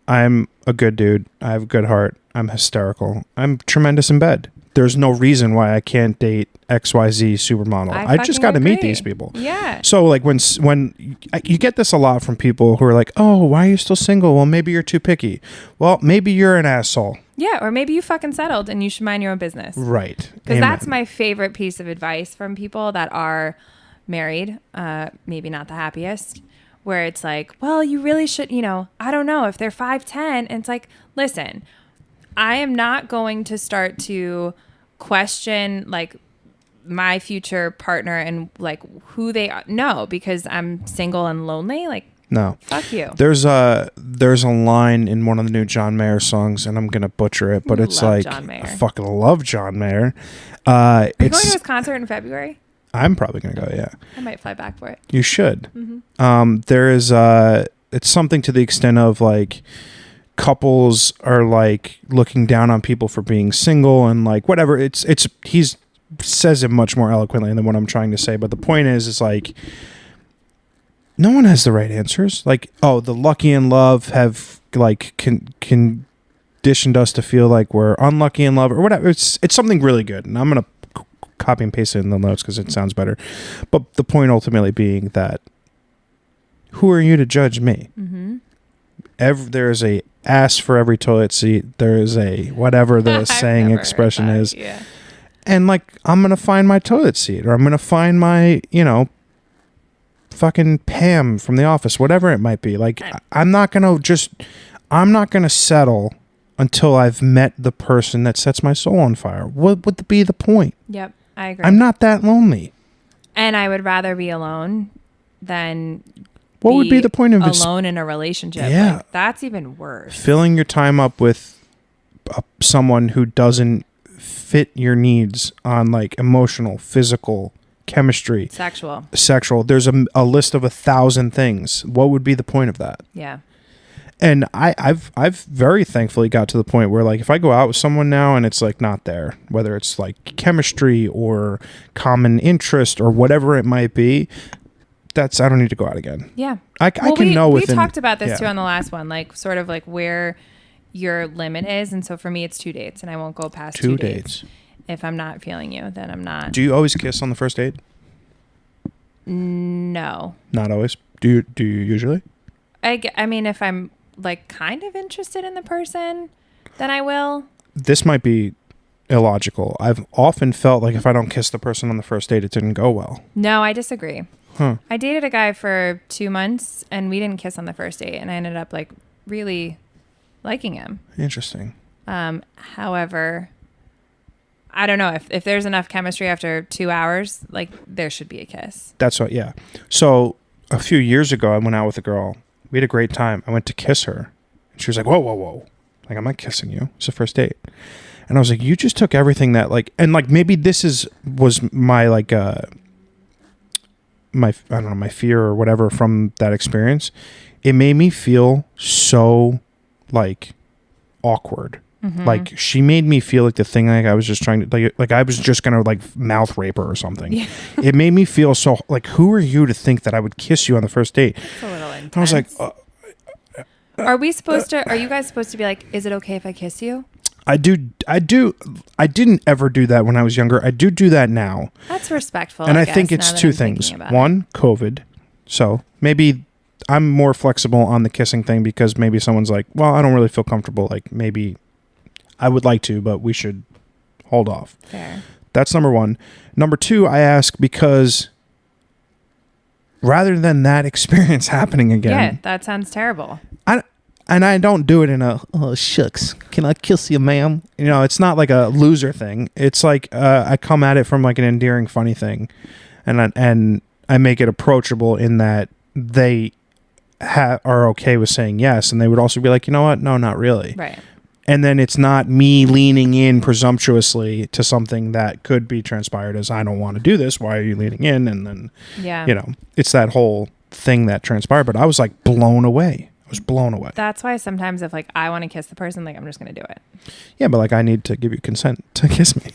I'm a good dude. I have a good heart. I'm hysterical. I'm tremendous in bed. There's no reason why I can't date XYZ supermodel. I just got to meet these people. Yeah. So like when you get this a lot from people who are like, oh, why are you still single? Well, maybe you're too picky. Well, maybe you're an asshole. Yeah. Or maybe you fucking settled and you should mind your own business. Right. Because that's my favorite piece of advice from people that are married, maybe not the happiest, where it's like, well, you really should, I don't know if they're 5'10". And it's like, listen, I am not going to start to question like my future partner and like who they are. No, because I'm single and lonely. Like, no, fuck you. There's a line in one of the new John Mayer songs, and I'm gonna butcher it, but it's like I fucking love John Mayer. Are you going to his concert in February? I'm probably gonna go. Yeah, I might fly back for it. You should. There is it's something to the extent of like couples are like looking down on people for being single and like whatever. He's says it much more eloquently than what I'm trying to say, but the point is like no one has the right answers. Like, oh, the lucky in love have like conditioned us to feel like we're unlucky in love or whatever. It's something really good, and I'm gonna copy and paste it in the notes because it sounds better. But the point ultimately being that who are you to judge me? There's a ass for every toilet seat. There is a whatever the saying expression is. Yeah. And like, I'm going to find my toilet seat, or I'm going to find my, fucking Pam from The Office, whatever it might be. Like, I'm not going to settle until I've met the person that sets my soul on fire. What would be the point? Yep. I agree. I'm not that lonely. And I would rather be alone than what would be the point of alone in a relationship? Yeah. Like, that's even worse. Filling your time up with someone who doesn't fit your needs on like emotional, physical, chemistry, sexual. There's a list of 1,000 things. What would be the point of that? Yeah. And I've very thankfully got to the point where like if I go out with someone now and it's like not there, whether it's like chemistry or common interest or whatever it might be, I don't need to go out again. Yeah. I can know we talked about this too on the last one, like sort of like where your limit is. And so for me, it's 2 dates, and I won't go past 2 dates. If I'm not feeling you, then I'm not. Do you always kiss on the first date? No. Not always. Do you usually? I mean, if I'm like kind of interested in the person, then I will. This might be illogical. I've often felt like if I don't kiss the person on the first date, it didn't go well. No, I disagree. Huh. I dated a guy for 2 months and we didn't kiss on the first date, and I ended up like really liking him. Interesting. However, I don't know if there's enough chemistry after 2 hours, like there should be a kiss. That's what, yeah. So a few years ago, I went out with a girl. We had a great time. I went to kiss her. And she was like, whoa, whoa, whoa. Like, I'm not kissing you. It's the first date. And I was like, you just took everything that like, and like maybe this was my like, my, I don't know, my fear or whatever from that experience. It made me feel so like awkward. Mm-hmm. Like she made me feel like the thing like I was just trying to like I was just gonna like mouth rape her or something. Yeah. It made me feel so like, who are you to think that I would kiss you on the first date? It's a little intense. And I was like, are we supposed to? Are you guys supposed to be like, is it okay if I kiss you? I didn't ever do that when I was younger. I do that now. That's respectful. And I think it's two things. One, COVID. So maybe I'm more flexible on the kissing thing because maybe someone's like, well, I don't really feel comfortable. Like maybe I would like to, but we should hold off. Fair. That's number one. Number two, I ask because rather than that experience happening again. Yeah, that sounds terrible. I don't do it in a, oh, shucks, can I kiss you, ma'am? You know, it's not like a loser thing. It's like I come at it from like an endearing, funny thing. And I make it approachable in that they are okay with saying yes. And they would also be like, you know what? No, not really. Right. And then it's not me leaning in presumptuously to something that could be transpired as, I don't want to do this. Why are you leaning in? And then, you know, it's that whole thing that transpired. But I was like blown away. I was blown away. That's why sometimes if like I want to kiss the person, like I'm just going to do it. Yeah, but like I need to give you consent to kiss me.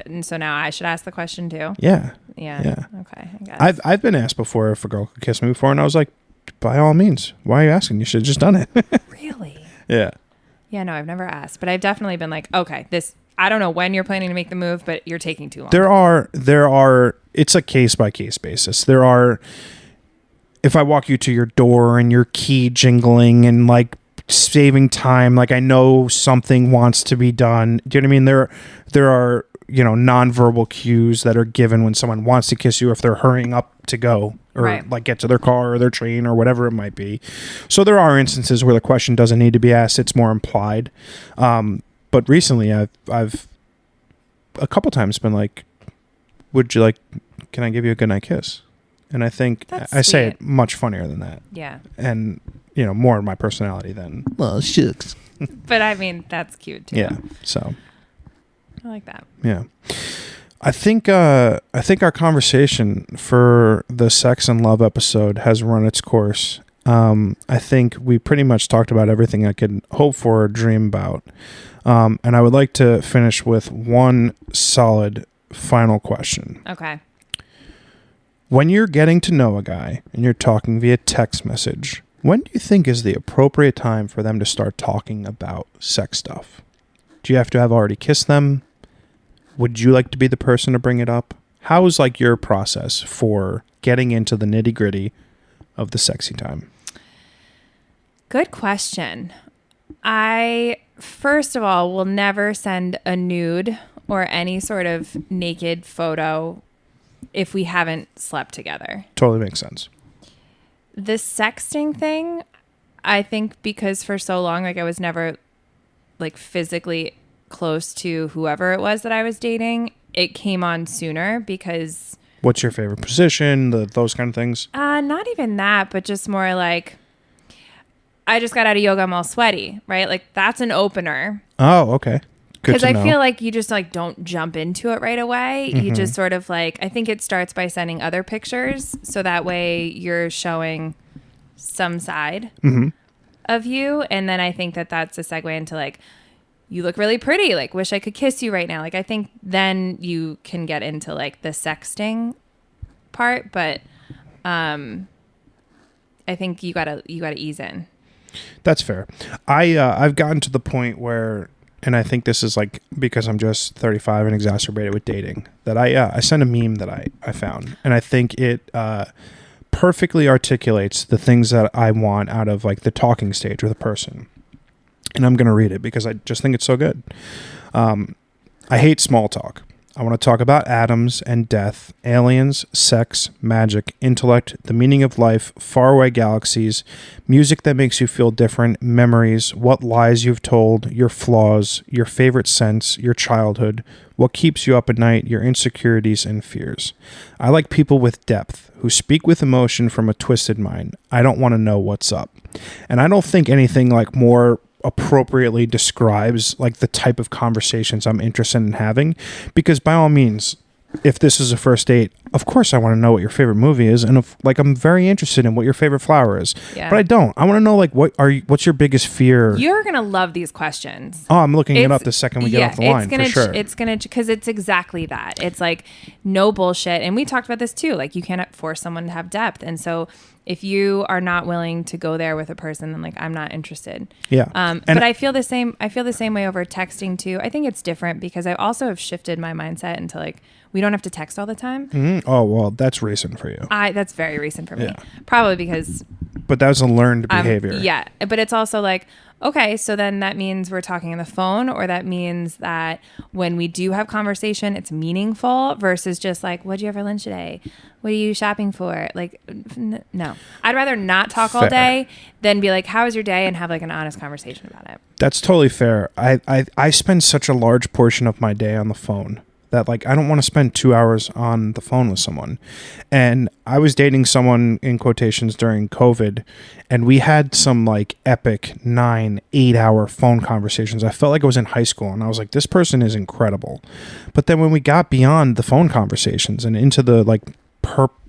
And so now I should ask the question too? Yeah. Okay. I guess. I've been asked before if a girl could kiss me before, and I was like, by all means. Why are you asking? You should have just done it. Really? Yeah. Yeah, no, I've never asked, but I've definitely been like, okay, I don't know when you're planning to make the move, but you're taking too long. There are, it's a case by case basis. There are, if I walk you to your door and your key jingling and like saving time, like I know something wants to be done. Do you know what I mean? There are, you know, nonverbal cues that are given when someone wants to kiss you if they're hurrying up to go or like get to their car or their train or whatever it might be. So there are instances where the question doesn't need to be asked. It's more implied. But recently I've a couple times been like, can I give you a goodnight kiss? And I think I say it much funnier than that. Yeah. And, you know, more of my personality than, well, shucks. But I mean, that's cute too. Yeah. So. I like that. Yeah. I think our conversation for the sex and love episode has run its course. I think we pretty much talked about everything I could hope for or dream about. And I would like to finish with one solid final question. Okay. When you're getting to know a guy and you're talking via text message, when do you think is the appropriate time for them to start talking about sex stuff? Do you have to have already kissed them? Would you like to be the person to bring it up? How is like your process for getting into the nitty gritty of the sexy time? Good question. I, first of all, will never send a nude or any sort of naked photo if we haven't slept together. Totally makes sense. The sexting thing, I think because for so long, like I was never like physically close to whoever it was that I was dating, it came on sooner because... What's your favorite position? Those kind of things? Not even that, but just more like, I just got out of yoga, I'm all sweaty, right? Like that's an opener. Oh, okay. Because I feel like you just like don't jump into it right away. Mm-hmm. You just sort of like, I think it starts by sending other pictures. So that way you're showing some side of you. And then I think that that's a segue into like, you look really pretty. Like, wish I could kiss you right now. Like, I think then you can get into like the sexting part. But I think you gotta ease in. That's fair. I've gotten to the point where, and I think this is like because I'm just 35 and exacerbated with dating, that I sent a meme that I found, and I think it perfectly articulates the things that I want out of like the talking stage with a person. And I'm going to read it because I just think it's so good. And I hate small talk. I want to talk about atoms and death, aliens, sex, magic, intellect, the meaning of life, faraway galaxies, music that makes you feel different, memories, what lies you've told, your flaws, your favorite scents, your childhood, what keeps you up at night, your insecurities and fears. I like people with depth, who speak with emotion from a twisted mind. I don't want to know what's up. And I don't think anything like more appropriately describes like the type of conversations I'm interested in having, because by all means, if this is a first date, of course I want to know what your favorite movie is, and if, like, I'm very interested in what your favorite flower is. Yeah. But I don't. I want to know, like, what's your biggest fear? You're gonna love these questions. Oh, I'm looking it up the second we get off the line, for sure. It's gonna, because it's exactly that. It's like no bullshit, and we talked about this too. Like, you cannot force someone to have depth, and so if you are not willing to go there with a person, then like I'm not interested. Yeah. But I feel the same. I feel the same way over texting too. I think it's different because I also have shifted my mindset into like we don't have to text all the time. Mm-hmm. Oh well, that's recent for you. That's very recent for me. Probably because. But that's a learned behavior. Yeah, but it's also like, okay, so then that means we're talking on the phone, or that means that when we do have conversation, it's meaningful versus just like, what'd you have for lunch today? What are you shopping for? Like, no. I'd rather not talk all day than be like, how was your day? And have like an honest conversation about it. That's totally fair. I spend such a large portion of my day on the phone that like I don't want to spend 2 hours on the phone with someone. And I was dating someone in quotations during COVID, and we had some like epic 9-8 hour phone conversations. I felt like I was in high school, and I was like, this person is incredible. But then when we got beyond the phone conversations and into the like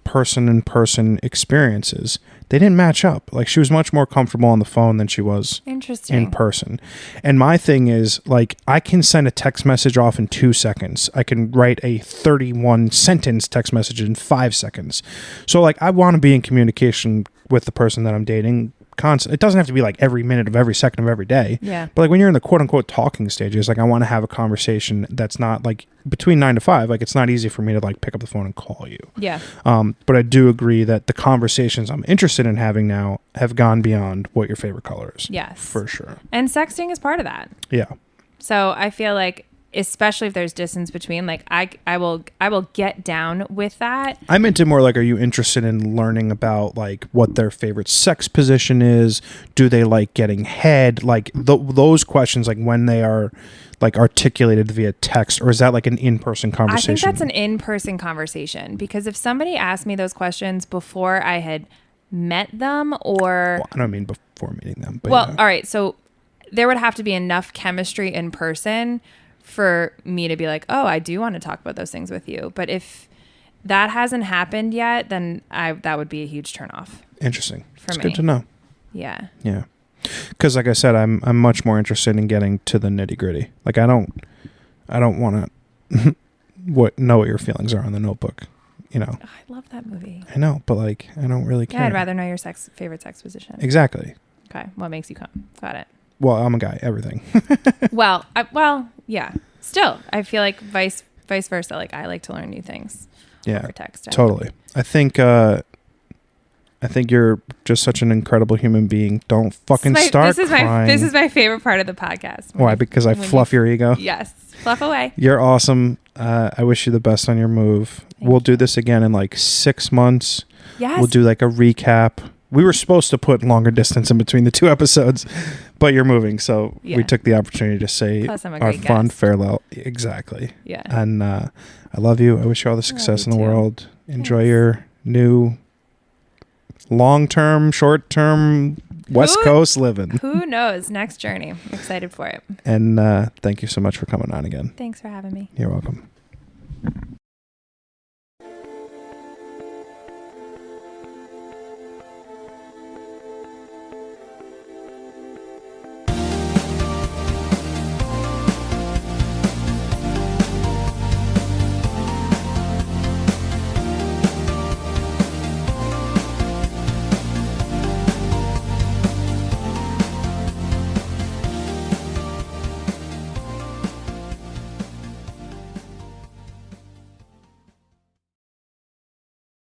person experiences, they didn't match up. Like, she was much more comfortable on the phone than she was in person. And my thing is, like, I can send a text message off in 2 seconds. I can write a 31 sentence text message in 5 seconds. So like, I want to be in communication with the person that I'm dating constant. It doesn't have to be like every minute of every second of every day. Yeah. But like when you're in the quote unquote talking stages, like I want to have a conversation that's not like between 9 to 5. Like, it's not easy for me to like pick up the phone and call you. Yeah. But I do agree that the conversations I'm interested in having now have gone beyond what your favorite color is. Yes. For sure. And sexting is part of that. Yeah. So I feel like, especially if there's distance between, like I will get down with that. I meant it more like, are you interested in learning about like what their favorite sex position is? Do they like getting head? Like those questions, like when they are like articulated via text, or is that like an in-person conversation? I think that's an in-person conversation, because if somebody asked me those questions before I had met them, or I don't mean before meeting them, but all right, so there would have to be enough chemistry in person for me to be like, oh, I do want to talk about those things with you. But if that hasn't happened yet, then that would be a huge turnoff. Interesting. For it's me. good to know. Yeah. Yeah. Because like I said, I'm much more interested in getting to the nitty gritty. Like I don't want to know what your feelings are on The Notebook. You know. Oh, I love that movie. I know, but like I don't really care. Yeah, I'd rather know your favorite sex position. Exactly. Okay. What makes you come? Got it. Well, I'm a guy. Everything. well, yeah. Still, I feel like vice versa. Like, I like to learn new things. Yeah. Over text. Totally. I think you're just such an incredible human being. Don't fucking start crying. This is my favorite part of the podcast. Why? Because I fluff your ego? Yes. Fluff away. You're awesome. I wish you the best on your move. We'll do this again in like 6 months. Yes. We'll do like a recap. We were supposed to put longer distance in between the 2 episodes, but you're moving, so we took the opportunity to say our fond farewell. Exactly. Yeah. And I love you. I wish you all the success in the world. Enjoy your new long-term, short-term West Coast living. Who knows? Next journey. I'm excited for it. And thank you so much for coming on again. Thanks for having me. You're welcome.